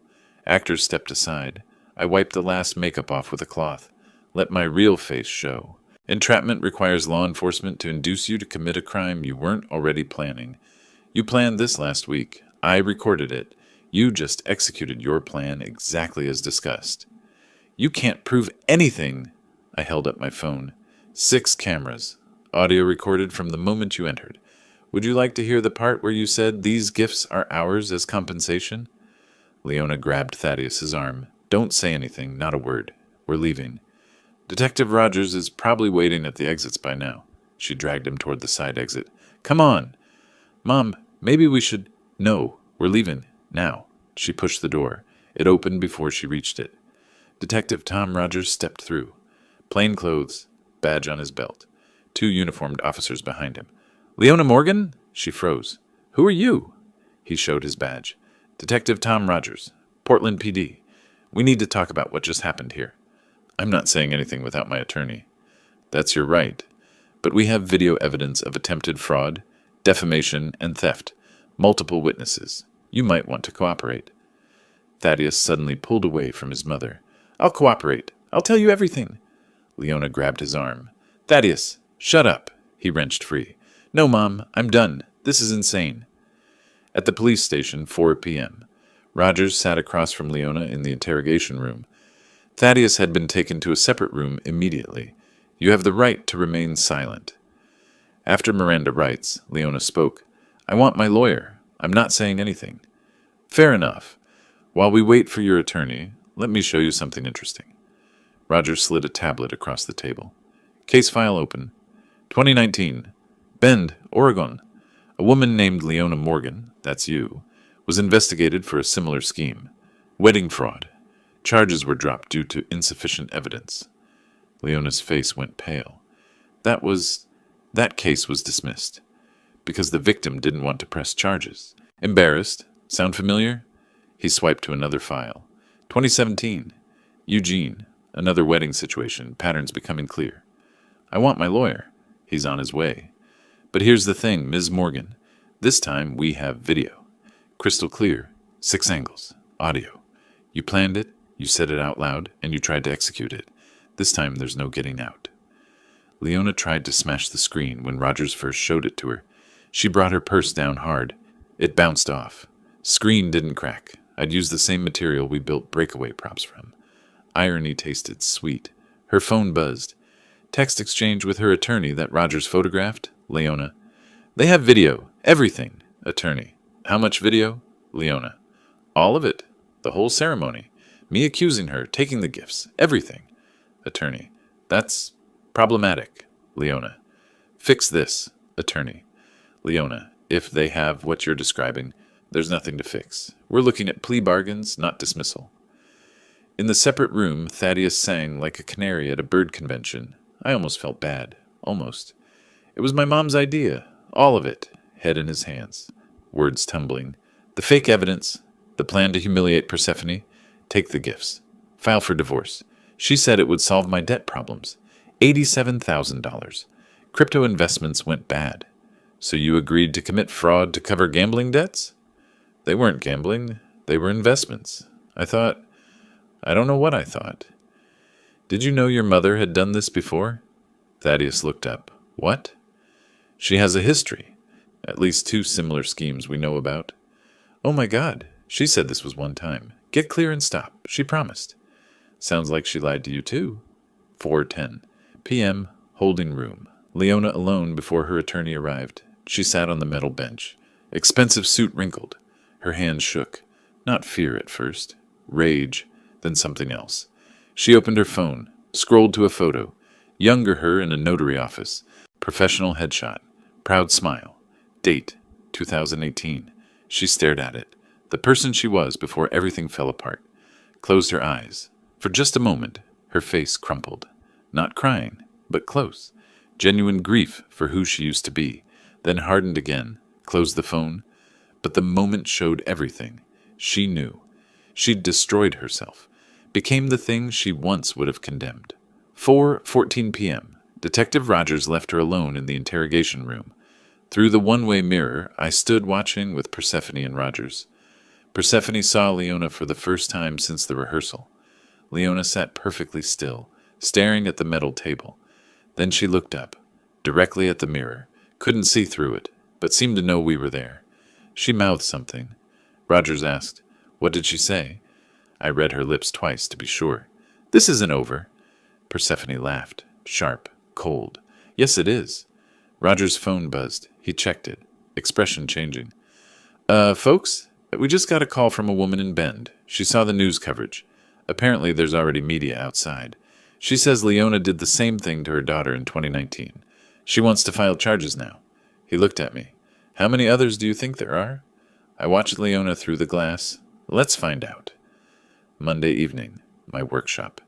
Speaker 1: Actors stepped aside. I wiped the last makeup off with a cloth. Let my real face show. Entrapment requires law enforcement to induce you to commit a crime you weren't already planning. You planned this last week. I recorded it. You just executed your plan exactly as discussed. You can't prove anything. I held up my phone. 6 cameras. Audio recorded from the moment you entered. Would you like to hear the part where you said these gifts are ours as compensation? Leona grabbed Thaddeus's arm. Don't say anything, not a word. We're leaving. Detective Rogers is probably waiting at the exits by now. She dragged him toward the side exit. Come on. Mom, maybe we should... No, we're leaving. Now. She pushed the door. It opened before she reached it. Detective Tom Rogers stepped through. Plain clothes, badge on his belt. 2 uniformed officers behind him. Leona Morgan? She froze. Who are you? He showed his badge. Detective Tom Rogers, Portland PD. We need to talk about what just happened here. I'm not saying anything without my attorney. That's your right. But we have video evidence of attempted fraud, defamation, and theft. Multiple witnesses. You might want to cooperate. Thaddeus suddenly pulled away from his mother. I'll cooperate. I'll tell you everything. Leona grabbed his arm. Thaddeus, shut up. He wrenched free. No, Mom, I'm done. This is insane. At the police station, 4 p.m. Rogers sat across from Leona in the interrogation room. Thaddeus had been taken to a separate room immediately. You have the right to remain silent. After Miranda rights, Leona spoke. I want my lawyer. I'm not saying anything. Fair enough. While we wait for your attorney, let me show you something interesting. Rogers slid a tablet across the table. Case file open. 2019. Bend, Oregon. A woman named Leona Morgan, that's you, was investigated for a similar scheme. Wedding fraud. Charges were dropped due to insufficient evidence. Leona's face went pale. That case was dismissed. Because the victim didn't want to press charges. Embarrassed? Sound familiar? He swiped to another file. 2017. Eugene. Another wedding situation. Patterns becoming clear. I want my lawyer. He's on his way. But here's the thing, Ms. Morgan. This time we have video. Crystal clear. 6 angles. Audio. You planned it, you said it out loud, and you tried to execute it. This time there's no getting out. Leona tried to smash the screen when Rogers first showed it to her. She brought her purse down hard. It bounced off. Screen didn't crack. I'd used the same material we built breakaway props from. Irony tasted sweet. Her phone buzzed. Text exchange with her attorney that Rogers photographed. Leona. They have video. Everything. Attorney. How much video? Leona. All of it. The whole ceremony. Me accusing her, taking the gifts. Everything. Attorney. That's problematic. Leona. Fix this. Attorney. Leona. If they have what you're describing, there's nothing to fix. We're looking at plea bargains, not dismissal. In the separate room, Thaddeus sang like a canary at a bird convention. I almost felt bad. Almost. It was my mom's idea. All of it. Head in his hands. Words tumbling. The fake evidence. The plan to humiliate Persephone. Take the gifts. File for divorce. She said it would solve my debt problems. $87,000. Crypto investments went bad. So you agreed to commit fraud to cover gambling debts? They weren't gambling. They were investments. I don't know what I thought. Did you know your mother had done this before? Thaddeus looked up. What? She has a history. At least 2 similar schemes we know about. Oh my God. She said this was one time. Get clear and stop. She promised. Sounds like she lied to you too. 4:10 p.m. Holding room. Leona alone before her attorney arrived. She sat on the metal bench. Expensive suit wrinkled. Her hands shook. Not fear at first. Rage. Then something else. She opened her phone. Scrolled to a photo. Younger her in a notary office. Professional headshot. Proud smile. Date. 2018. She stared at it. The person she was before everything fell apart. Closed her eyes. For just a moment, her face crumpled. Not crying, but close. Genuine grief for who she used to be. Then hardened again. Closed the phone. But the moment showed everything. She knew. She'd destroyed herself. Became the thing she once would have condemned. 4:14 p.m. Detective Rogers left her alone in the interrogation room. Through the one-way mirror, I stood watching with Persephone and Rogers. Persephone saw Leona for the first time since the rehearsal. Leona sat perfectly still, staring at the metal table. Then she looked up, directly at the mirror, couldn't see through it, but seemed to know we were there. She mouthed something. Rogers asked, "What did she say?" I read her lips twice to be sure. "This isn't over." Persephone laughed, sharp, cold. "Yes, it is." Roger's phone buzzed. He checked it, expression changing. Folks, we just got a call from a woman in Bend. She saw the news coverage. Apparently there's already media outside. She says Leona did the same thing to her daughter in 2019. She wants to file charges now." He looked at me. "How many others do you think there are?" I watched Leona through the glass. "Let's find out." Monday evening, my workshop.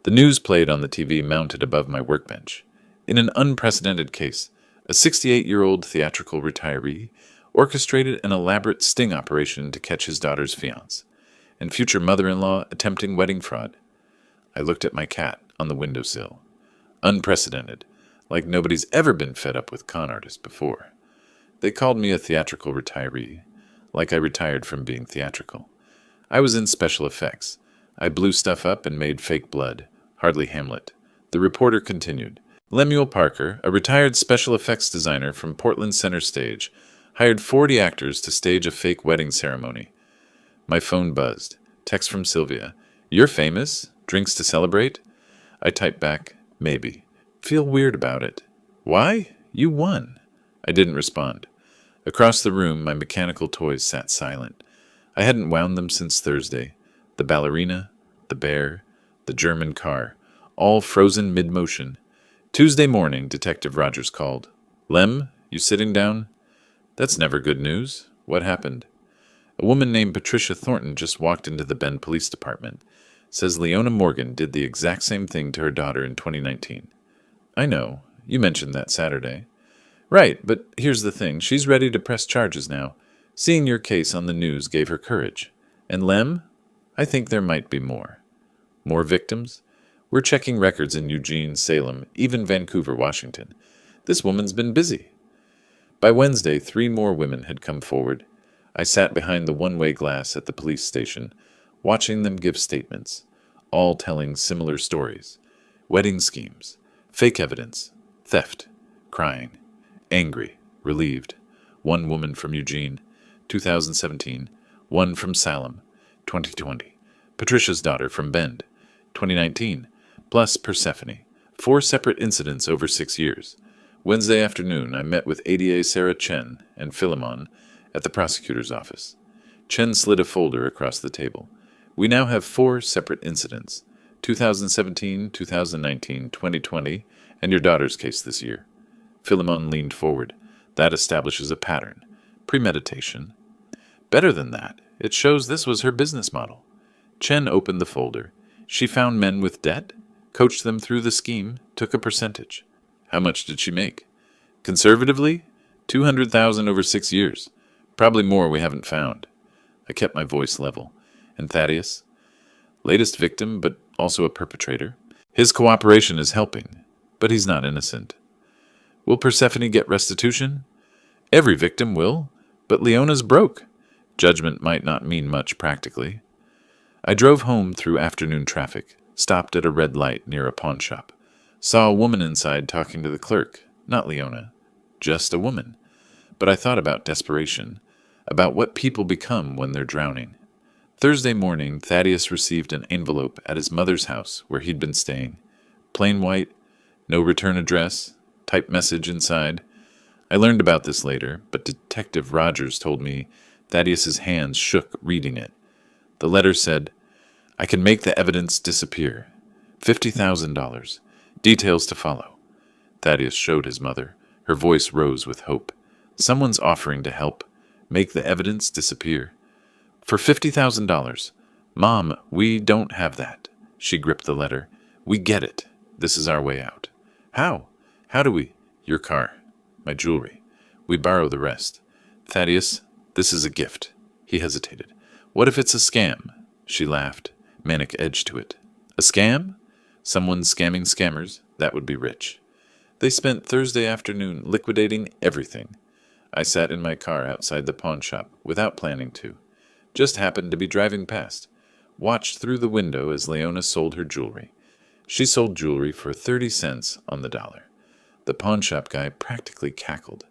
Speaker 1: The news played on the TV mounted above my workbench. In an unprecedented case, a 68-year-old theatrical retiree orchestrated an elaborate sting operation to catch his daughter's fiancé, and future mother-in-law attempting wedding fraud. I looked at my cat on the windowsill. Unprecedented, like nobody's ever been fed up with con artists before. They called me a theatrical retiree, like I retired from being theatrical. I was in special effects. I blew stuff up and made fake blood. Hardly Hamlet. The reporter continued. Lemuel Parker, a retired special effects designer from Portland Center Stage, hired 40 actors to stage a fake wedding ceremony. My phone buzzed. Text from Sylvia. "You're famous? Drinks to celebrate?" I typed back, "Maybe. Feel weird about it." "Why? You won." I didn't respond. Across the room, my mechanical toys sat silent. I hadn't wound them since Thursday. The ballerina, the bear, the German car, all frozen mid-motion. Tuesday morning, Detective Rogers called. "Lem, you sitting down?" "That's never good news. What happened?" "A woman named Patricia Thornton just walked into the Bend Police Department. Says Leona Morgan did the exact same thing to her daughter in 2019. "I know. You mentioned that Saturday." "Right, but here's the thing. She's ready to press charges now. Seeing your case on the news gave her courage. And Lem? I think there might be more." "More victims?" "We're checking records in Eugene, Salem, even Vancouver, Washington. This woman's been busy." By Wednesday, 3 more women had come forward. I sat behind the one-way glass at the police station, watching them give statements, all telling similar stories. Wedding schemes, fake evidence, theft, crying, angry, relieved. One woman from Eugene, 2017, one from Salem, 2020, Patricia's daughter from Bend, 2019, plus Persephone. 4 separate incidents over 6 years. Wednesday afternoon, I met with ADA Sarah Chen and Philemon at the prosecutor's office. Chen slid a folder across the table. "We now have 4 separate incidents, 2017, 2019, 2020, and your daughter's case this year." Philemon leaned forward. "That establishes a pattern. Premeditation." "Better than that. It shows this was her business model." Chen opened the folder. "She found men with debt, coached them through the scheme, took a percentage." "How much did she make?" "Conservatively, $200,000 over 6 years. Probably more we haven't found." I kept my voice level. "And Thaddeus?" "Latest victim, but also a perpetrator. His cooperation is helping, but he's not innocent." "Will Persephone get restitution?" "Every victim will, but Leona's broke. Judgment might not mean much practically." I drove home through afternoon traffic, stopped at a red light near a pawn shop. Saw a woman inside talking to the clerk, not Leona, just a woman. But I thought about desperation, about what people become when they're drowning. Thursday morning, Thaddeus received an envelope at his mother's house where he'd been staying. Plain white, no return address, typed message inside. I learned about this later, but Detective Rogers told me Thaddeus's hands shook reading it. The letter said, "I can make the evidence disappear. $50,000. Details to follow." Thaddeus showed his mother. Her voice rose with hope. "Someone's offering to help. Make the evidence disappear. For $50,000. Mom, we don't have that." She gripped the letter. "We get it. This is our way out." "How? How do we?" "Your car. My jewelry. We borrow the rest." "Thaddeus, this is a gift." He hesitated. "What if it's a scam?" She laughed, manic edge to it. "A scam? Someone scamming scammers? That would be rich." They spent Thursday afternoon liquidating everything. I sat in my car outside the pawn shop without planning to. Just happened to be driving past. Watched through the window as Leona sold her jewelry. She sold jewelry for 30 cents on the dollar. The pawn shop guy practically cackled.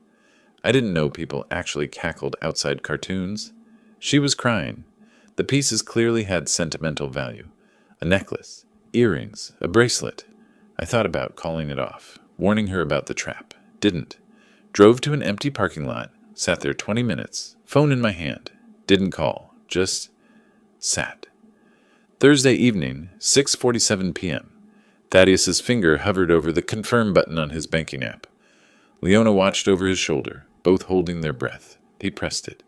Speaker 1: I didn't know people actually cackled outside cartoons. She was crying. The pieces clearly had sentimental value. A necklace, earrings, a bracelet. I thought about calling it off, warning her about the trap. Didn't. Drove to an empty parking lot, sat there 20 minutes, phone in my hand. Didn't call, just sat. Thursday evening, 6:47 p.m. Thaddeus's finger hovered over the confirm button on his banking app. Leona watched over his shoulder, both holding their breath. He pressed it.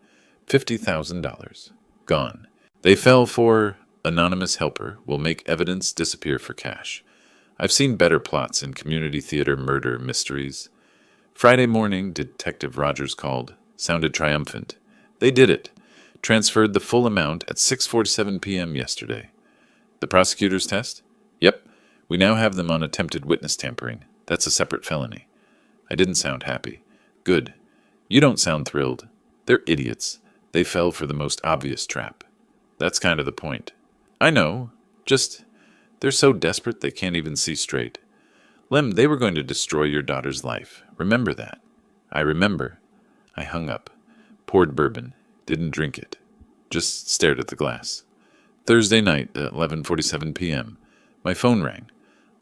Speaker 1: $50,000. Gone. They fell for anonymous helper will make evidence disappear for cash. I've seen better plots in community theater murder mysteries. Friday morning, Detective Rogers called. Sounded triumphant. They did it. Transferred the full amount at 6:47 p.m. yesterday. The prosecutor's test? Yep. We now have them on attempted witness tampering. That's a separate felony. I didn't sound happy. Good. You don't sound thrilled. They're idiots. They fell for the most obvious trap. That's kind of the point. I know. Just, they're so desperate they can't even see straight. Lem, they were going to destroy your daughter's life. Remember that. I remember. I hung up. Poured bourbon. Didn't drink it. Just stared at the glass. Thursday night at 11:47 p.m. My phone rang.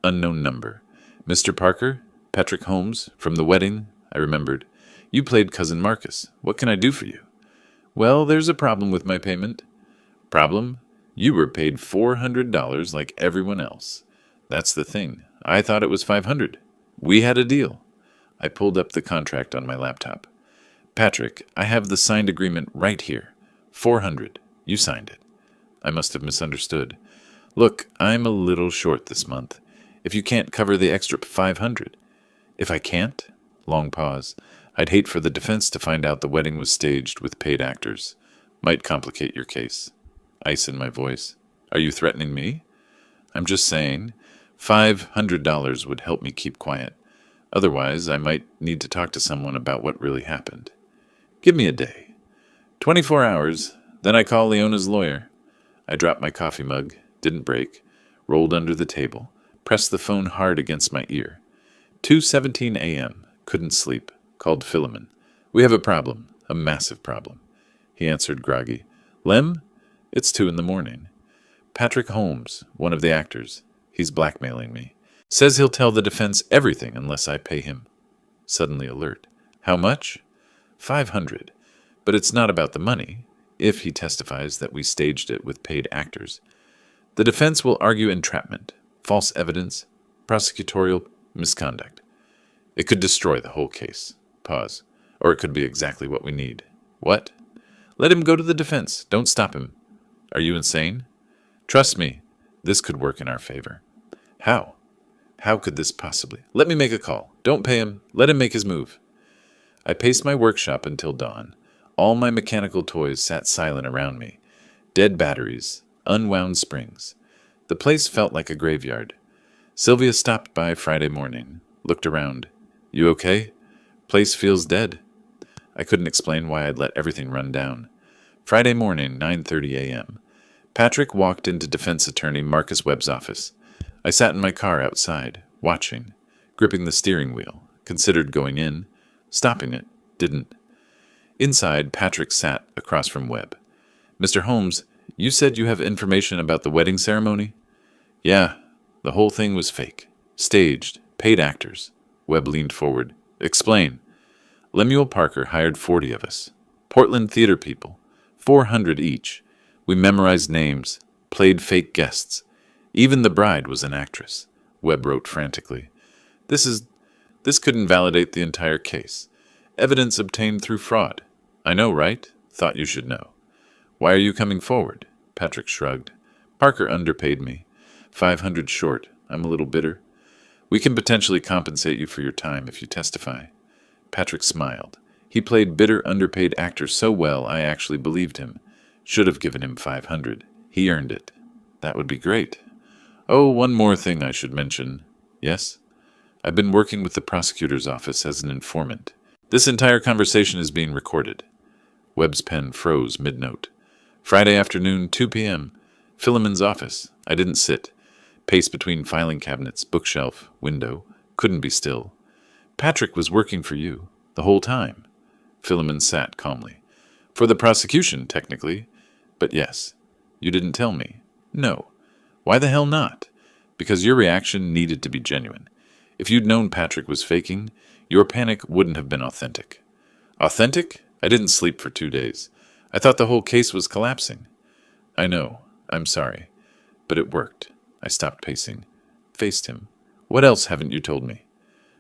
Speaker 1: Unknown number. Mr. Parker? Patrick Holmes? From the wedding? I remembered. You played Cousin Marcus. What can I do for you? Well, there's a problem with my payment. Problem? You were paid $400 like everyone else. That's the thing. I thought it was $500. We had a deal. I pulled up the contract on my laptop. Patrick, I have the signed agreement right here. $400. You signed it. I must have misunderstood. Look, I'm a little short this month. If you can't cover the extra $500. If I can't? Long pause. I'd hate for the defense to find out the wedding was staged with paid actors. Might complicate your case. Ice in my voice. Are you threatening me? I'm just saying, $500 would help me keep quiet. Otherwise, I might need to talk to someone about what really happened. Give me a day. 24 hours, then I call Leona's lawyer. I dropped my coffee mug, didn't break, rolled under the table, pressed the phone hard against my ear. 2:17 a.m., couldn't sleep, called Philemon. We have a problem, a massive problem. He answered groggy. Lem? It's 2 in the morning. Patrick Holmes, one of the actors. He's blackmailing me. Says he'll tell the defense everything unless I pay him. Suddenly alert. How much? $500. But it's not about the money, if he testifies that we staged it with paid actors. The defense will argue entrapment, false evidence, prosecutorial misconduct. It could destroy the whole case. Pause. Or it could be exactly what we need. What? Let him go to the defense. Don't stop him. Are you insane? Trust me, this could work in our favor. How? How could this possibly? Let me make a call. Don't pay him. Let him make his move. I paced my workshop until dawn. All my mechanical toys sat silent around me. Dead batteries, unwound springs. The place felt like a graveyard. Sylvia stopped by Friday morning, looked around. You okay? Place feels dead. I couldn't explain why I'd let everything run down. Friday morning, 9:30 a.m. Patrick walked into defense attorney Marcus Webb's office. I sat in my car outside, watching, gripping the steering wheel, considered going in, stopping it, didn't. Inside, Patrick sat across from Webb. Mr. Holmes, you said you have information about the wedding ceremony? Yeah, the whole thing was fake. Staged, paid actors. Webb leaned forward. Explain. Lemuel Parker hired 40 of us. Portland theater people. 400 each. We memorized names, played fake guests. Even the bride was an actress. Webb wrote frantically. This could invalidate the entire case. Evidence obtained through fraud. I know, right? Thought you should know. Why are you coming forward? Patrick shrugged. Parker underpaid me. 500 short. I'm a little bitter. We can potentially compensate you for your time if you testify. Patrick smiled. He played bitter, underpaid actor so well I actually believed him. Should have given him 500. He earned it. That would be great. Oh, one more thing I should mention. Yes? I've been working with the prosecutor's office as an informant. This entire conversation is being recorded. Webb's pen froze mid-note. Friday afternoon, 2 p.m. Philemon's office. I didn't sit. Paced between filing cabinets, bookshelf, window. Couldn't be still. Patrick was working for you. The whole time. Philemon sat calmly. For the prosecution, technically. But yes. You didn't tell me. No. Why the hell not? Because your reaction needed to be genuine. If you'd known Patrick was faking, your panic wouldn't have been authentic. Authentic? I didn't sleep for 2 days. I thought the whole case was collapsing. I know. I'm sorry. But it worked. I stopped pacing. Faced him. What else haven't you told me?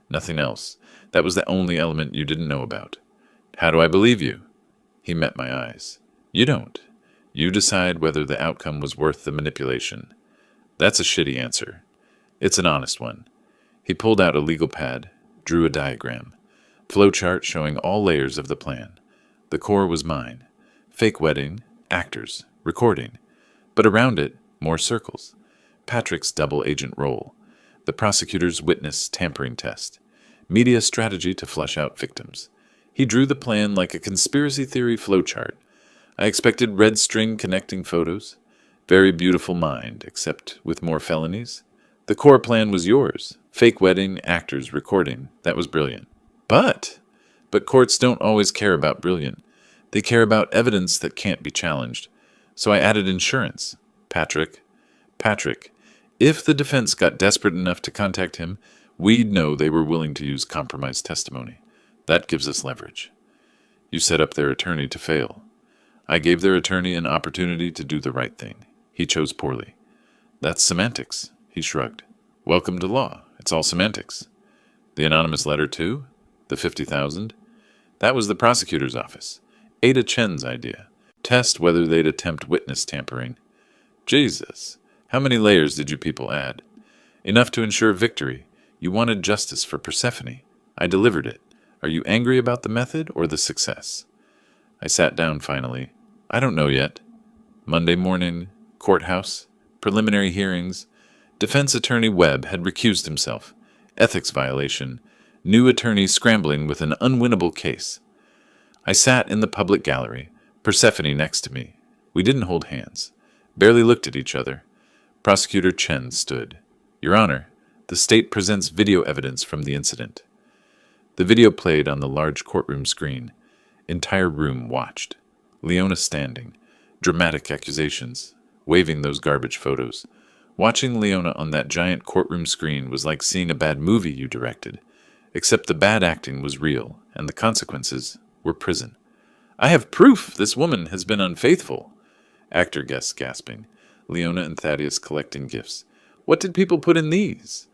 Speaker 1: Nothing else. That was the only element you didn't know about. How do I believe you? He met my eyes. You don't. You decide whether the outcome was worth the manipulation. That's a shitty answer. It's an honest one. He pulled out a legal pad, drew a diagram. Flowchart showing all layers of the plan. The core was mine. Fake wedding, actors, recording. But around it, more circles. Patrick's double agent role. The prosecutor's witness tampering test. Media strategy to flush out victims. He drew the plan like a conspiracy theory flowchart. I expected red string connecting photos. Very beautiful mind, except with more felonies. The core plan was yours. Fake wedding, actors, recording. That was brilliant. But courts don't always care about brilliant. They care about evidence that can't be challenged. So I added insurance. Patrick, if the defense got desperate enough to contact him, we'd know they were willing to use compromised testimony. That gives us leverage. You set up their attorney to fail. I gave their attorney an opportunity to do the right thing. He chose poorly. That's semantics, he shrugged. Welcome to law. It's all semantics. The anonymous letter, too? The 50,000? That was the prosecutor's office. Ada Chen's idea. Test whether they'd attempt witness tampering. Jesus. How many layers did you people add? Enough to ensure victory. You wanted justice for Persephone. I delivered it. Are you angry about the method or the success? I sat down finally. I don't know yet. Monday morning, courthouse, preliminary hearings. Defense attorney Webb had recused himself. Ethics violation. New attorney scrambling with an unwinnable case. I sat in the public gallery, Persephone next to me. We didn't hold hands. Barely looked at each other. Prosecutor Chen stood. Your Honor, the state presents video evidence from the incident. The video played on the large courtroom screen. Entire room watched. Leona standing. Dramatic accusations. Waving those garbage photos. Watching Leona on that giant courtroom screen was like seeing a bad movie you directed. Except the bad acting was real, and the consequences were prison. I have proof this woman has been unfaithful. Actor guests gasping. Leona and Thaddeus collecting gifts. What did people put in these?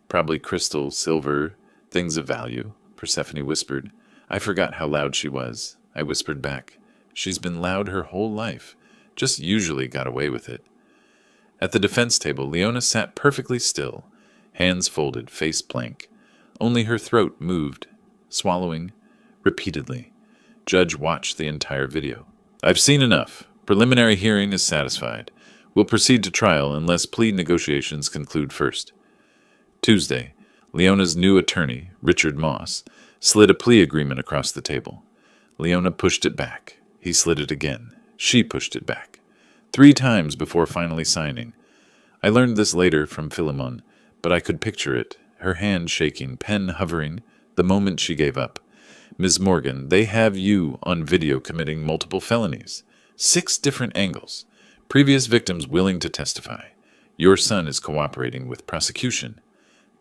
Speaker 1: Probably crystal, silver, things of value, Persephone whispered. I forgot how loud she was. I whispered back. She's been loud her whole life. Just usually got away with it. At the defense table, Leona sat perfectly still, hands folded, face blank. Only her throat moved, swallowing, repeatedly. Judge watched the entire video. I've seen enough. Preliminary hearing is satisfied. We'll proceed to trial unless plea negotiations conclude first. Tuesday, Leona's new attorney, Richard Moss, slid a plea agreement across the table. Leona pushed it back. He slid it again. She pushed it back. 3 times before finally signing. I learned this later from Philemon, but I could picture it, her hand shaking, pen hovering, the moment she gave up. Ms. Morgan, they have you on video committing multiple felonies. 6 different angles. Previous victims willing to testify. Your son is cooperating with prosecution.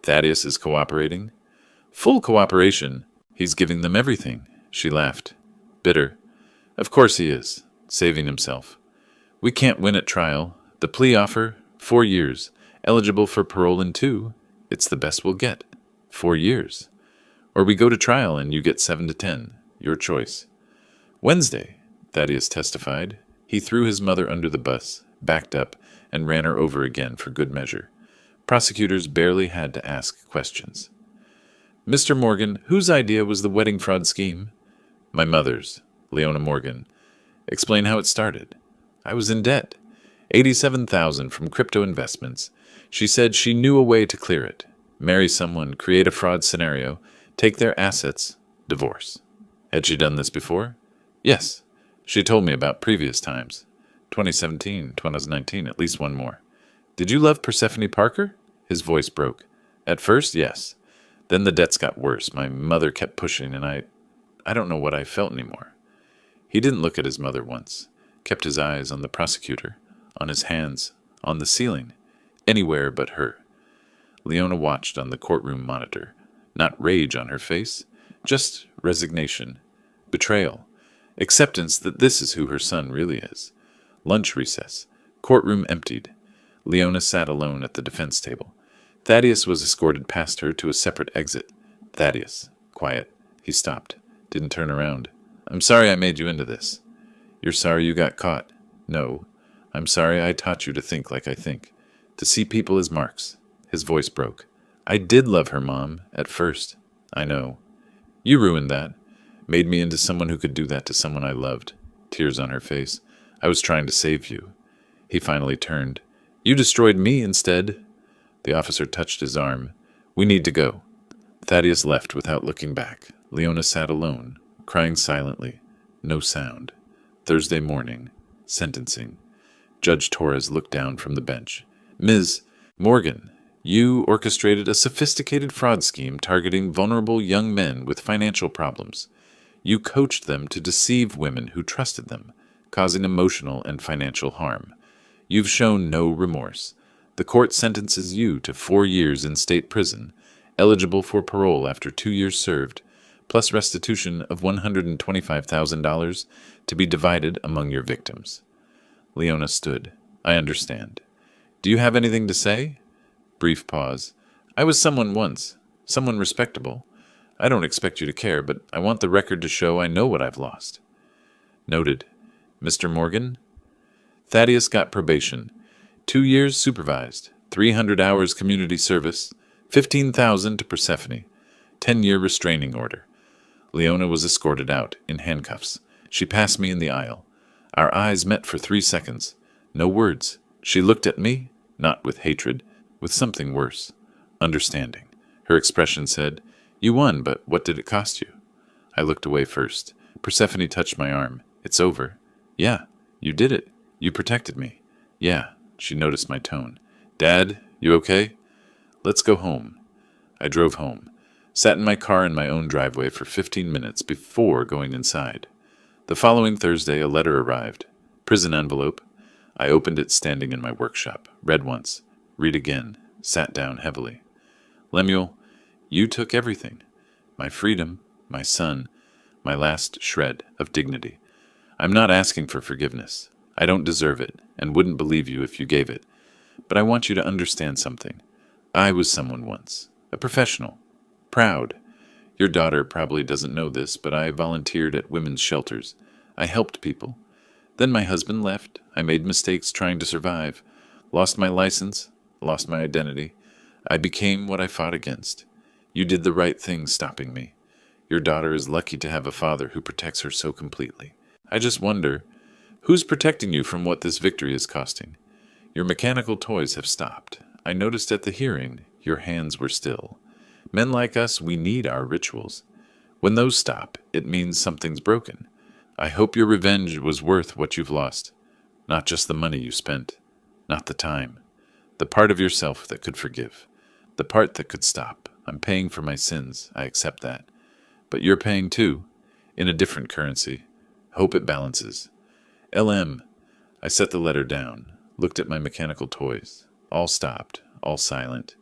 Speaker 1: Thaddeus is cooperating. Full cooperation. He's giving them everything. She laughed. Bitter. Of course he is. Saving himself. We can't win at trial. The plea offer, 4 years. Eligible for parole in 2. It's the best we'll get. 4 years. Or we go to trial and you get 7 to 10. Your choice. Wednesday, Thaddeus testified. He threw his mother under the bus, backed up, and ran her over again for good measure. Prosecutors barely had to ask questions. Mr. Morgan, whose idea was the wedding fraud scheme? My mother's, Leona Morgan. Explain how it started. I was in debt. $87,000 from crypto investments. She said she knew a way to clear it. Marry someone, create a fraud scenario, take their assets, divorce. Had she done this before? Yes. She told me about previous times. 2017, 2019, at least one more. Did you love Persephone Parker? His voice broke. At first, yes. Then the debts got worse. My mother kept pushing, and I I don't know what I felt anymore. He didn't look at his mother once, kept his eyes on the prosecutor, on his hands, on the ceiling, anywhere but her. Leona watched on the courtroom monitor, not rage on her face, just resignation, betrayal, acceptance that this is who her son really is. Lunch recess, courtroom emptied. Leona sat alone at the defense table. Thaddeus was escorted past her to a separate exit. Thaddeus, quiet. He stopped, didn't turn around. I'm sorry I made you into this. You're sorry you got caught. No. I'm sorry I taught you to think like I think, to see people as marks. His voice broke. I did love her, Mom, at first. I know. You ruined that. Made me into someone who could do that to someone I loved. Tears on her face. I was trying to save you. He finally turned. You destroyed me instead. The officer touched his arm. We need to go. Thaddeus left without looking back. Leona sat alone, crying silently. No sound. Thursday morning. Sentencing. Judge Torres looked down from the bench. Ms. Morgan, you orchestrated a sophisticated fraud scheme targeting vulnerable young men with financial problems. You coached them to deceive women who trusted them, causing emotional and financial harm. You've shown no remorse. The court sentences you to 4 years in state prison, eligible for parole after 2 years served, plus restitution of $125,000 to be divided among your victims. Leona stood. I understand. Do you have anything to say? Brief pause. I was someone once, someone respectable. I don't expect you to care, but I want the record to show I know what I've lost. Noted. Mr. Morgan? Thaddeus got probation. 2 years supervised, 300 hours community service, $15,000 to Persephone, 10-year restraining order. Leona was escorted out, in handcuffs. She passed me in the aisle. Our eyes met for 3 seconds. No words. She looked at me, not with hatred, with something worse. Understanding. Her expression said, You won, but what did it cost you? I looked away first. Persephone touched my arm. It's over. Yeah, you did it. You protected me. Yeah, she noticed my tone. Dad, you okay? Let's go home. I drove home. Sat in my car in my own driveway for 15 minutes before going inside. The following Thursday, a letter arrived. Prison envelope. I opened it standing in my workshop. Read once. Read again. Sat down heavily. Lemuel, you took everything. My freedom, my son, my last shred of dignity. I'm not asking for forgiveness. I don't deserve it, and wouldn't believe you if you gave it. But I want you to understand something. I was someone once. A professional. Proud. Your daughter probably doesn't know this, but I volunteered at women's shelters. I helped people. Then my husband left. I made mistakes trying to survive. Lost my license. Lost my identity. I became what I fought against. You did the right thing stopping me. Your daughter is lucky to have a father who protects her so completely. I just wonder, who's protecting you from what this victory is costing? Your mechanical toys have stopped. I noticed at the hearing, your hands were still. Men like us, we need our rituals. When those stop, it means something's broken. I hope your revenge was worth what you've lost. Not just the money you spent. Not the time. The part of yourself that could forgive. The part that could stop. I'm paying for my sins. I accept that. But you're paying too. In a different currency. Hope it balances. LM. I set the letter down. Looked at my mechanical toys. All stopped. All silent.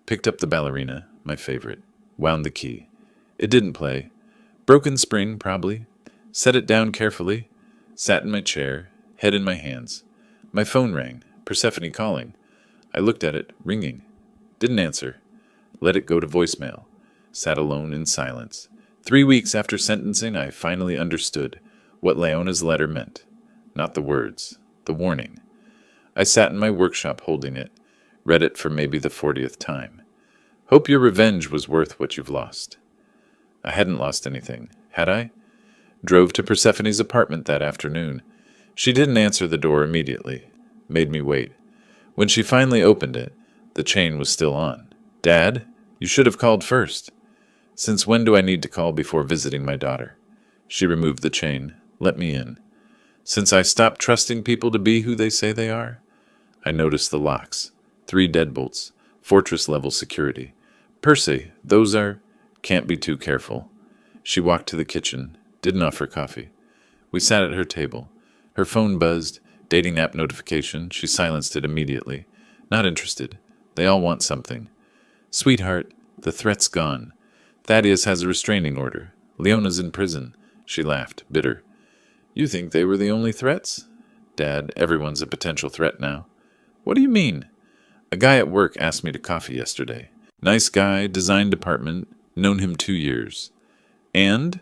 Speaker 1: Picked up the ballerina, my favorite. Wound the key. It didn't play. Broken spring, probably. Set it down carefully. Sat in my chair, head in my hands. My phone rang. Persephone calling. I looked at it, ringing. Didn't answer. Let it go to voicemail. Sat alone in silence. 3 weeks after sentencing, I finally understood what Leona's letter meant. Not the words, the warning. I sat in my workshop holding it. Read it for maybe the 40th time. Hope your revenge was worth what you've lost. I hadn't lost anything, had I? Drove to Persephone's apartment that afternoon. She didn't answer the door immediately. Made me wait. When she finally opened it, the chain was still on. Dad, you should have called first. Since when do I need to call before visiting my daughter? She removed the chain. Let me in. Since I stopped trusting people to be who they say they are? I noticed the locks. 3 deadbolts. Fortress-level security. Percy, those are... Can't be too careful. She walked to the kitchen, didn't offer coffee. We sat at her table. Her phone buzzed, dating app notification. She silenced it immediately. Not interested. They all want something. Sweetheart, the threat's gone. Thaddeus has a restraining order. Leona's in prison. She laughed, bitter. You think they were the only threats? Dad, everyone's a potential threat now. What do you mean? A guy at work asked me to coffee yesterday. Nice guy, design department, known him 2 years. And?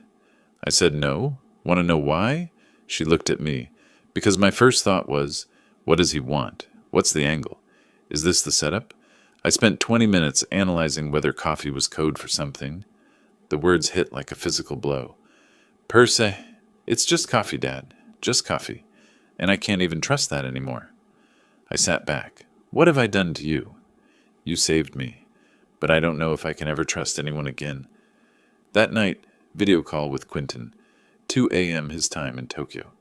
Speaker 1: I said no. Want to know why? She looked at me. Because my first thought was, what does he want? What's the angle? Is this the setup? I spent 20 minutes analyzing whether coffee was code for something. The words hit like a physical blow. Per se, it's just coffee, Dad. Just coffee. And I can't even trust that anymore. I sat back. What have I done to you? You saved me. But I don't know if I can ever trust anyone again. That night, video call with Quentin. 2 a.m. his time in Tokyo.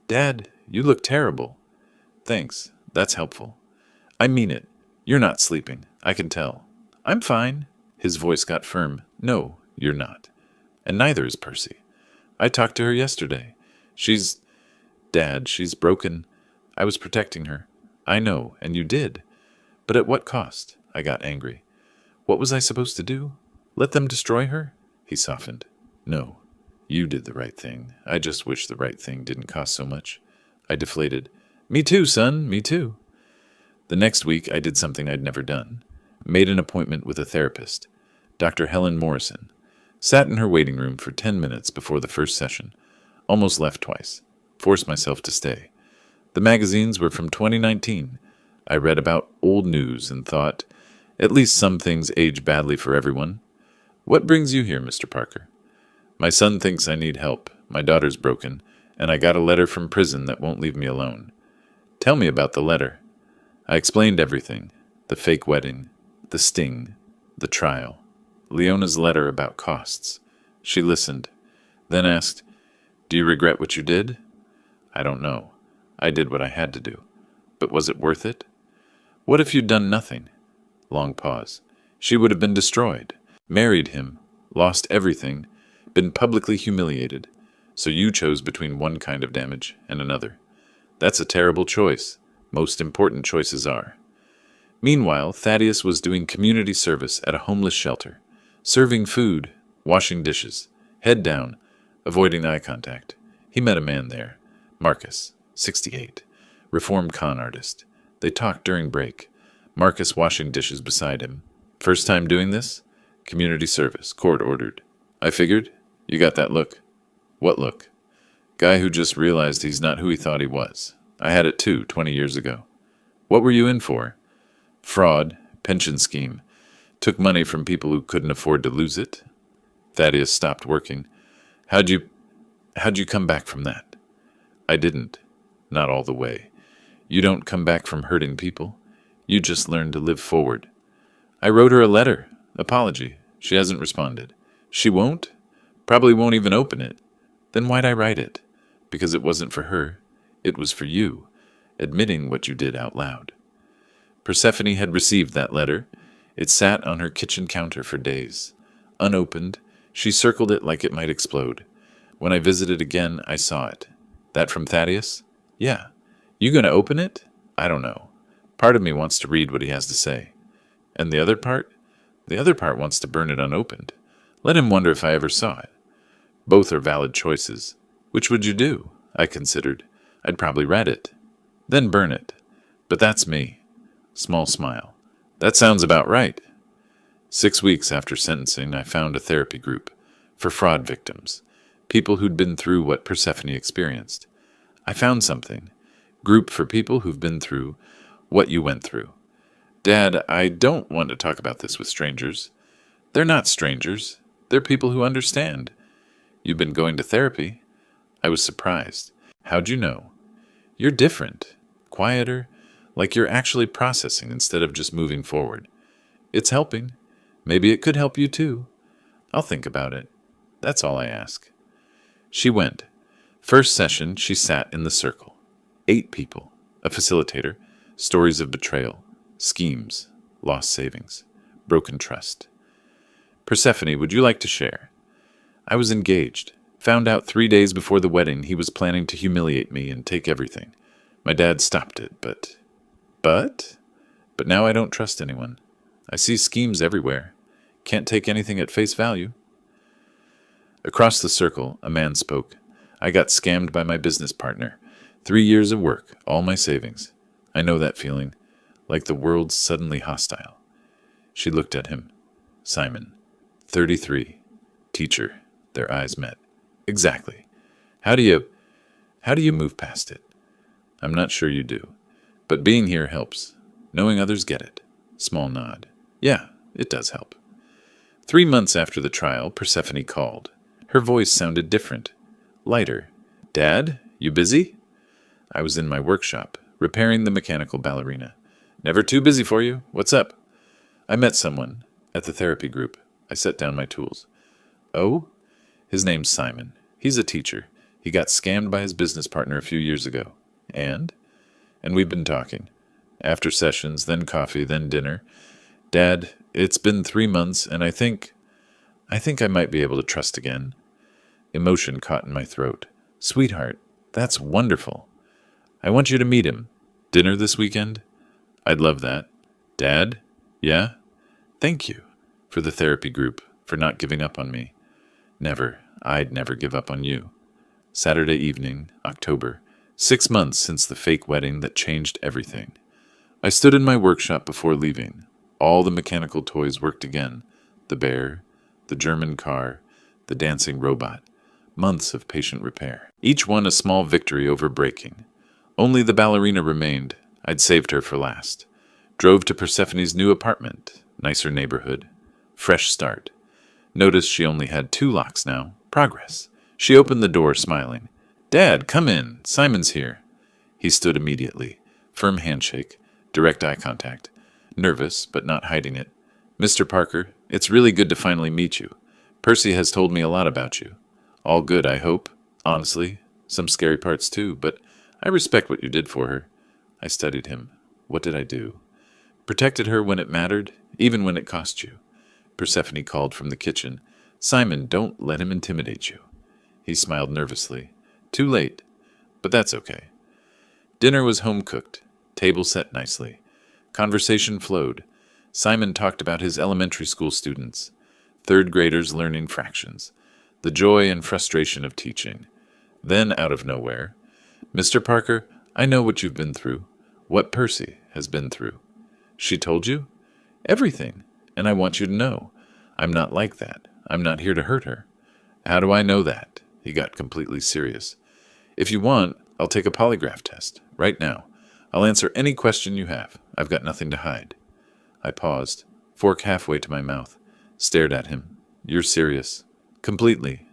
Speaker 1: Dad, you look terrible. Thanks. That's helpful. I mean it. You're not sleeping. I can tell. I'm fine. His voice got firm. No, you're not. And neither is Percy. I talked to her yesterday. Dad, she's broken. I was protecting her. I know, and you did. But at what cost? I got angry. What was I supposed to do? Let them destroy her? He softened. No, you did the right thing. I just wish the right thing didn't cost so much. I deflated. Me too, son, me too. The next week, I did something I'd never done. Made an appointment with a therapist, Dr. Helen Morrison. Sat in her waiting room for 10 minutes before the first session. Almost left twice. Forced myself to stay. The magazines were from 2019. I read about old news and thought, at least some things age badly for everyone. What brings you here, Mr. Parker? My son thinks I need help. My daughter's broken, and I got a letter from prison that won't leave me alone. Tell me about the letter. I explained everything. The fake wedding, the sting, the trial, Leona's letter about costs. She listened, then asked, Do you regret what you did? I don't know. I did what I had to do. But was it worth it? What if you'd done nothing? Long pause. She would have been destroyed, married him, lost everything, been publicly humiliated. So you chose between one kind of damage and another. That's a terrible choice. Most important choices are. Meanwhile, Thaddeus was doing community service at a homeless shelter, serving food, washing dishes, head down, avoiding eye contact. He met a man there, Marcus, 68, reformed con artist. They talked during break, Marcus washing dishes beside him. First time doing this? Community service, court ordered. I figured. You got that look. What look? Guy who just realized he's not who he thought he was. I had it too, 20 years ago. What were you in for? Fraud, pension scheme. Took money from people who couldn't afford to lose it. Thaddeus stopped working. How'd you come back from that? I didn't. Not all the way. You don't come back from hurting people. You just learn to live forward. I wrote her a letter. Apology. She hasn't responded. She won't? Probably won't even open it. Then why'd I write it? Because it wasn't for her. It was for you, admitting what you did out loud. Persephone had received that letter. It sat on her kitchen counter for days. Unopened, she circled it like it might explode. When I visited again, I saw it. That from Thaddeus? Yeah. You gonna open it? I don't know. Part of me wants to read what he has to say. And the other part? The other part wants to burn it unopened. Let him wonder if I ever saw it. Both are valid choices. Which would you do? I considered. I'd probably read it. Then burn it. But that's me. Small smile. That sounds about right. 6 weeks after sentencing, I found a therapy group for fraud victims, people who'd been through what Persephone experienced. I found something. Group for people who've been through what you went through. Dad, I don't want to talk about this with strangers. They're not strangers. They're people who understand. You've been going to therapy. I was surprised. How'd you know? You're different, quieter, like you're actually processing instead of just moving forward. It's helping. Maybe it could help you too. I'll think about it. That's all I ask. She went. First session, she sat in the circle. 8 people, a facilitator, stories of betrayal, schemes, lost savings, broken trust. Persephone, would you like to share? I was engaged. Found out 3 days before the wedding he was planning to humiliate me and take everything. My dad stopped it, But? But now I don't trust anyone. I see schemes everywhere. Can't take anything at face value. Across the circle, a man spoke. I got scammed by my business partner. 3 years of work, all my savings. I know that feeling, like the world's suddenly hostile. She looked at him. Simon, 33, teacher. Their eyes met. Exactly. How do you move past it? I'm not sure you do. But being here helps. Knowing others get it. Small nod. Yeah, it does help. 3 months after the trial, Persephone called. Her voice sounded different. Lighter. Dad, you busy? I was in my workshop, repairing the mechanical ballerina. Never too busy for you. What's up? I met someone at the therapy group. I set down my tools. Oh? His name's Simon. He's a teacher. He got scammed by his business partner a few years ago. And we've been talking. After sessions, then coffee, then dinner. Dad, it's been 3 months, and I think I might be able to trust again. Emotion caught in my throat. Sweetheart, that's wonderful. I want you to meet him. Dinner this weekend? I'd love that. Dad? Yeah? Thank you for the therapy group, for not giving up on me. Never. I'd never give up on you. Saturday evening, October. 6 months since the fake wedding that changed everything. I stood in my workshop before leaving. All the mechanical toys worked again. The bear, the German car, the dancing robot. Months of patient repair. Each one a small victory over breaking. Only the ballerina remained. I'd saved her for last. Drove to Persephone's new apartment. Nicer neighborhood. Fresh start. Noticed she only had 2 locks now. Progress. She opened the door, smiling. Dad, come in. Simon's here. He stood immediately. Firm handshake. Direct eye contact. Nervous, but not hiding it. Mr. Parker, it's really good to finally meet you. Percy has told me a lot about you. All good, I hope. Honestly, some scary parts too, but I respect what you did for her. I studied him. What did I do? Protected her when it mattered, even when it cost you. Persephone called from the kitchen. Simon, don't let him intimidate you. He smiled nervously. Too late, but that's okay. Dinner was home-cooked. Table set nicely. Conversation flowed. Simon talked about his elementary school students. 3rd graders learning fractions. The joy and frustration of teaching. Then, out of nowhere, Mr. Parker, I know what you've been through. What Percy has been through. She told you? Everything. And I want you to know. I'm not like that. I'm not here to hurt her. How do I know that? He got completely serious. If you want, I'll take a polygraph test. Right now. I'll answer any question you have. I've got nothing to hide. I paused, fork halfway to my mouth. Stared at him. You're serious. Completely.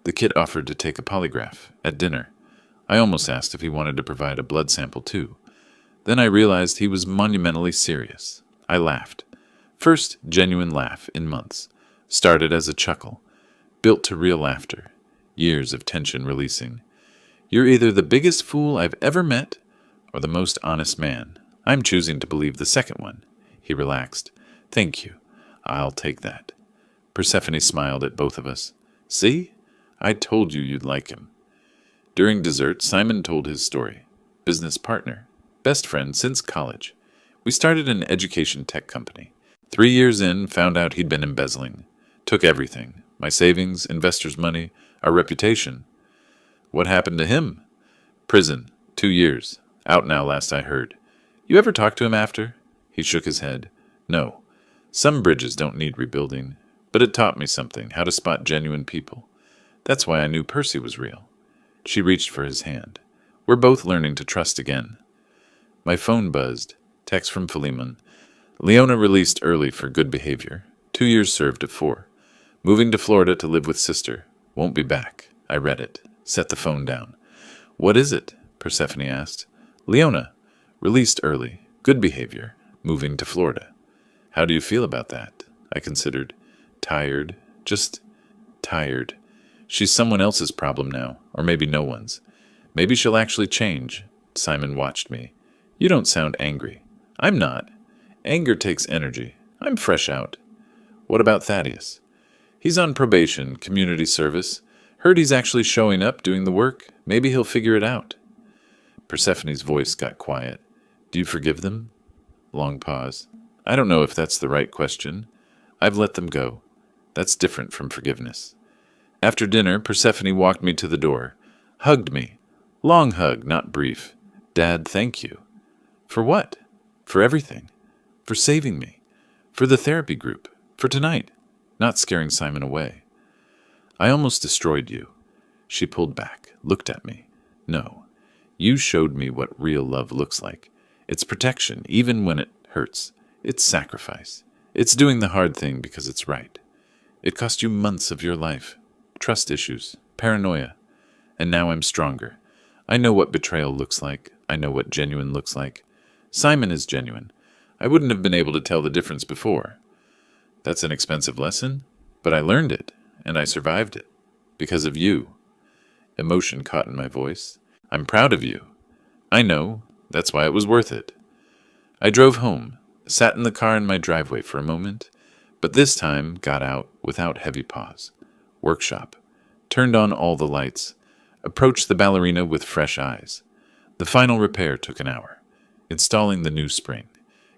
Speaker 1: The kid offered to take a polygraph at dinner. I almost asked if he wanted to provide a blood sample too. Then I realized he was monumentally serious. I laughed. First genuine laugh in months. Started as a chuckle. Built to real laughter. Years of tension releasing. You're either the biggest fool I've ever met or the most honest man. I'm choosing to believe the second one. He relaxed. Thank you. I'll take that. Persephone smiled at both of us. See? I told you you'd like him. During dessert, Simon told his story. Business partner. Best friend since college. We started an education tech company. 3 years in, found out he'd been embezzling. Took everything. My savings, investors' money, our reputation. What happened to him? Prison. 2 years. Out now, last I heard. You ever talk to him after? He shook his head. No. Some bridges don't need rebuilding. But it taught me something, how to spot genuine people. That's why I knew Percy was real. She reached for his hand. We're both learning to trust again. My phone buzzed. Text from Philemon. Leona released early for good behavior. 2 years served of 4. Moving to Florida to live with sister. Won't be back. I read it. Set the phone down. What is it? Persephone asked. Leona. Released early. Good behavior. Moving to Florida. How do you feel about that? I considered. Tired. Just tired. She's someone else's problem now, or maybe no one's. Maybe she'll actually change. Simon watched me. You don't sound angry. I'm not. Anger takes energy. I'm fresh out. What about Thaddeus? He's on probation, community service. Heard he's actually showing up, doing the work. Maybe he'll figure it out. Persephone's voice got quiet. Do you forgive them? Long pause. I don't know if that's the right question. I've let them go. That's different from forgiveness. After dinner, Persephone walked me to the door. Hugged me. Long hug, not brief. Dad, thank you. For what? For everything. For saving me. For the therapy group. For tonight. Not scaring Simon away. I almost destroyed you. She pulled back, looked at me. No. You showed me what real love looks like. It's protection, even when it hurts. It's sacrifice. It's doing the hard thing because it's right. It cost you months of your life. Trust issues. Paranoia. And now I'm stronger. I know what betrayal looks like. I know what genuine looks like. Simon is genuine. I wouldn't have been able to tell the difference before. That's an expensive lesson, but I learned it, and I survived it. Because of you. Emotion caught in my voice. I'm proud of you. I know. That's why it was worth it. I drove home, sat in the car in my driveway for a moment, but this time got out without heavy pause. Workshop. Turned on all the lights. Approached the ballerina with fresh eyes. The final repair took an hour. Installing the new spring.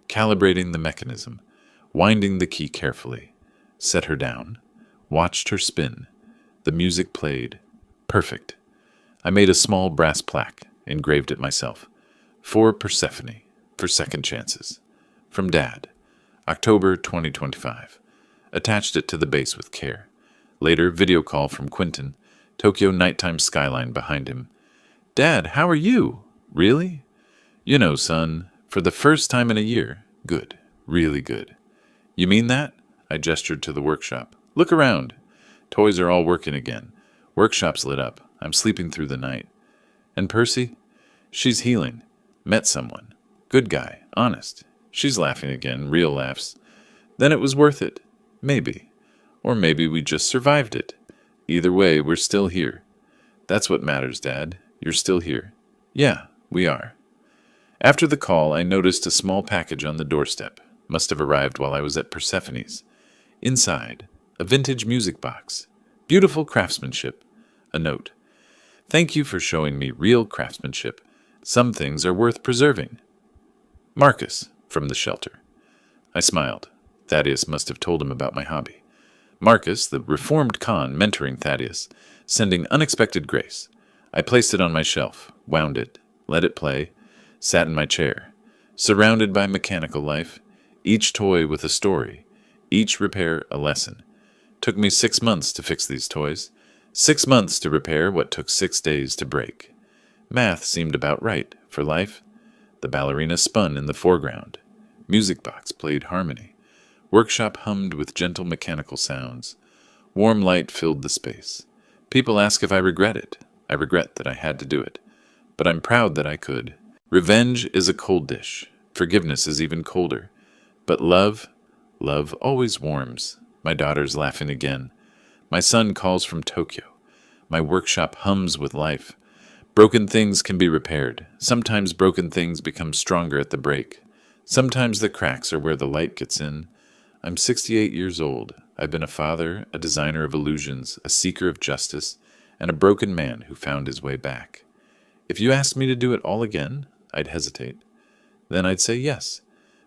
Speaker 1: Calibrating the mechanism. Winding the key carefully. Set her down. Watched her spin. The music played. Perfect. I made a small brass plaque, engraved it myself. For Persephone, for second chances. From Dad. October 2025. Attached it to the base with care. Later, video call from Quentin. Tokyo nighttime skyline behind him. Dad, how are you? Really? You know, son, for the first time in a year. Good. Really good. You mean that? I gestured to the workshop. Look around. Toys are all working again. Workshop's lit up. I'm sleeping through the night. And Percy? She's healing. Met someone. Good guy. Honest. She's laughing again. Real laughs. Then it was worth it. Maybe. Or maybe we just survived it. Either way, we're still here. That's what matters, Dad. You're still here. Yeah, we are. After the call, I noticed a small package on the doorstep. Must have arrived while I was at Persephone's. Inside, a vintage music box. Beautiful craftsmanship. A note. Thank you for showing me real craftsmanship. Some things are worth preserving. Marcus, from the shelter. I smiled. Thaddeus must have told him about my hobby. Marcus, the reformed Khan, mentoring Thaddeus, sending unexpected grace. I placed it on my shelf, wound it, let it play, sat in my chair. Surrounded by mechanical life, each toy with a story, each repair a lesson. Took me 6 months to fix these toys. 6 months to repair what took 6 days to break. Math seemed about right for life. The ballerina spun in the foreground. Music box played harmony. Workshop hummed with gentle mechanical sounds. Warm light filled the space. People ask if I regret it. I regret that I had to do it. But I'm proud that I could. Revenge is a cold dish. Forgiveness is even colder. But love always warms. My daughter's laughing again. My son calls from Tokyo. My workshop hums with life. Broken things can be repaired. Sometimes broken things become stronger at the break. Sometimes the cracks are where the light gets in. I'm 68 years old. I've been a father, a designer of illusions, a seeker of justice, and a broken man who found his way back. If you asked me to do it all again, I'd hesitate. Then I'd say yes,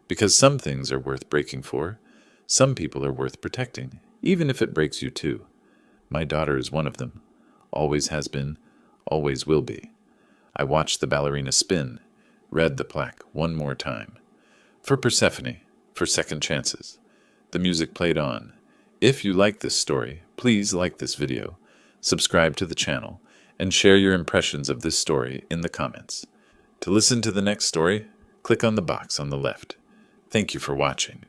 Speaker 1: because some things are worth breaking for. Some people are worth protecting, even if it breaks you too. My daughter is one of them. Always has been, always will be. I watched the ballerina spin, read the plaque one more time. For Persephone, for second chances. The music played on. If you like this story, please like this video, subscribe to the channel, and share your impressions of this story in the comments. To listen to the next story, click on the box on the left. Thank you for watching.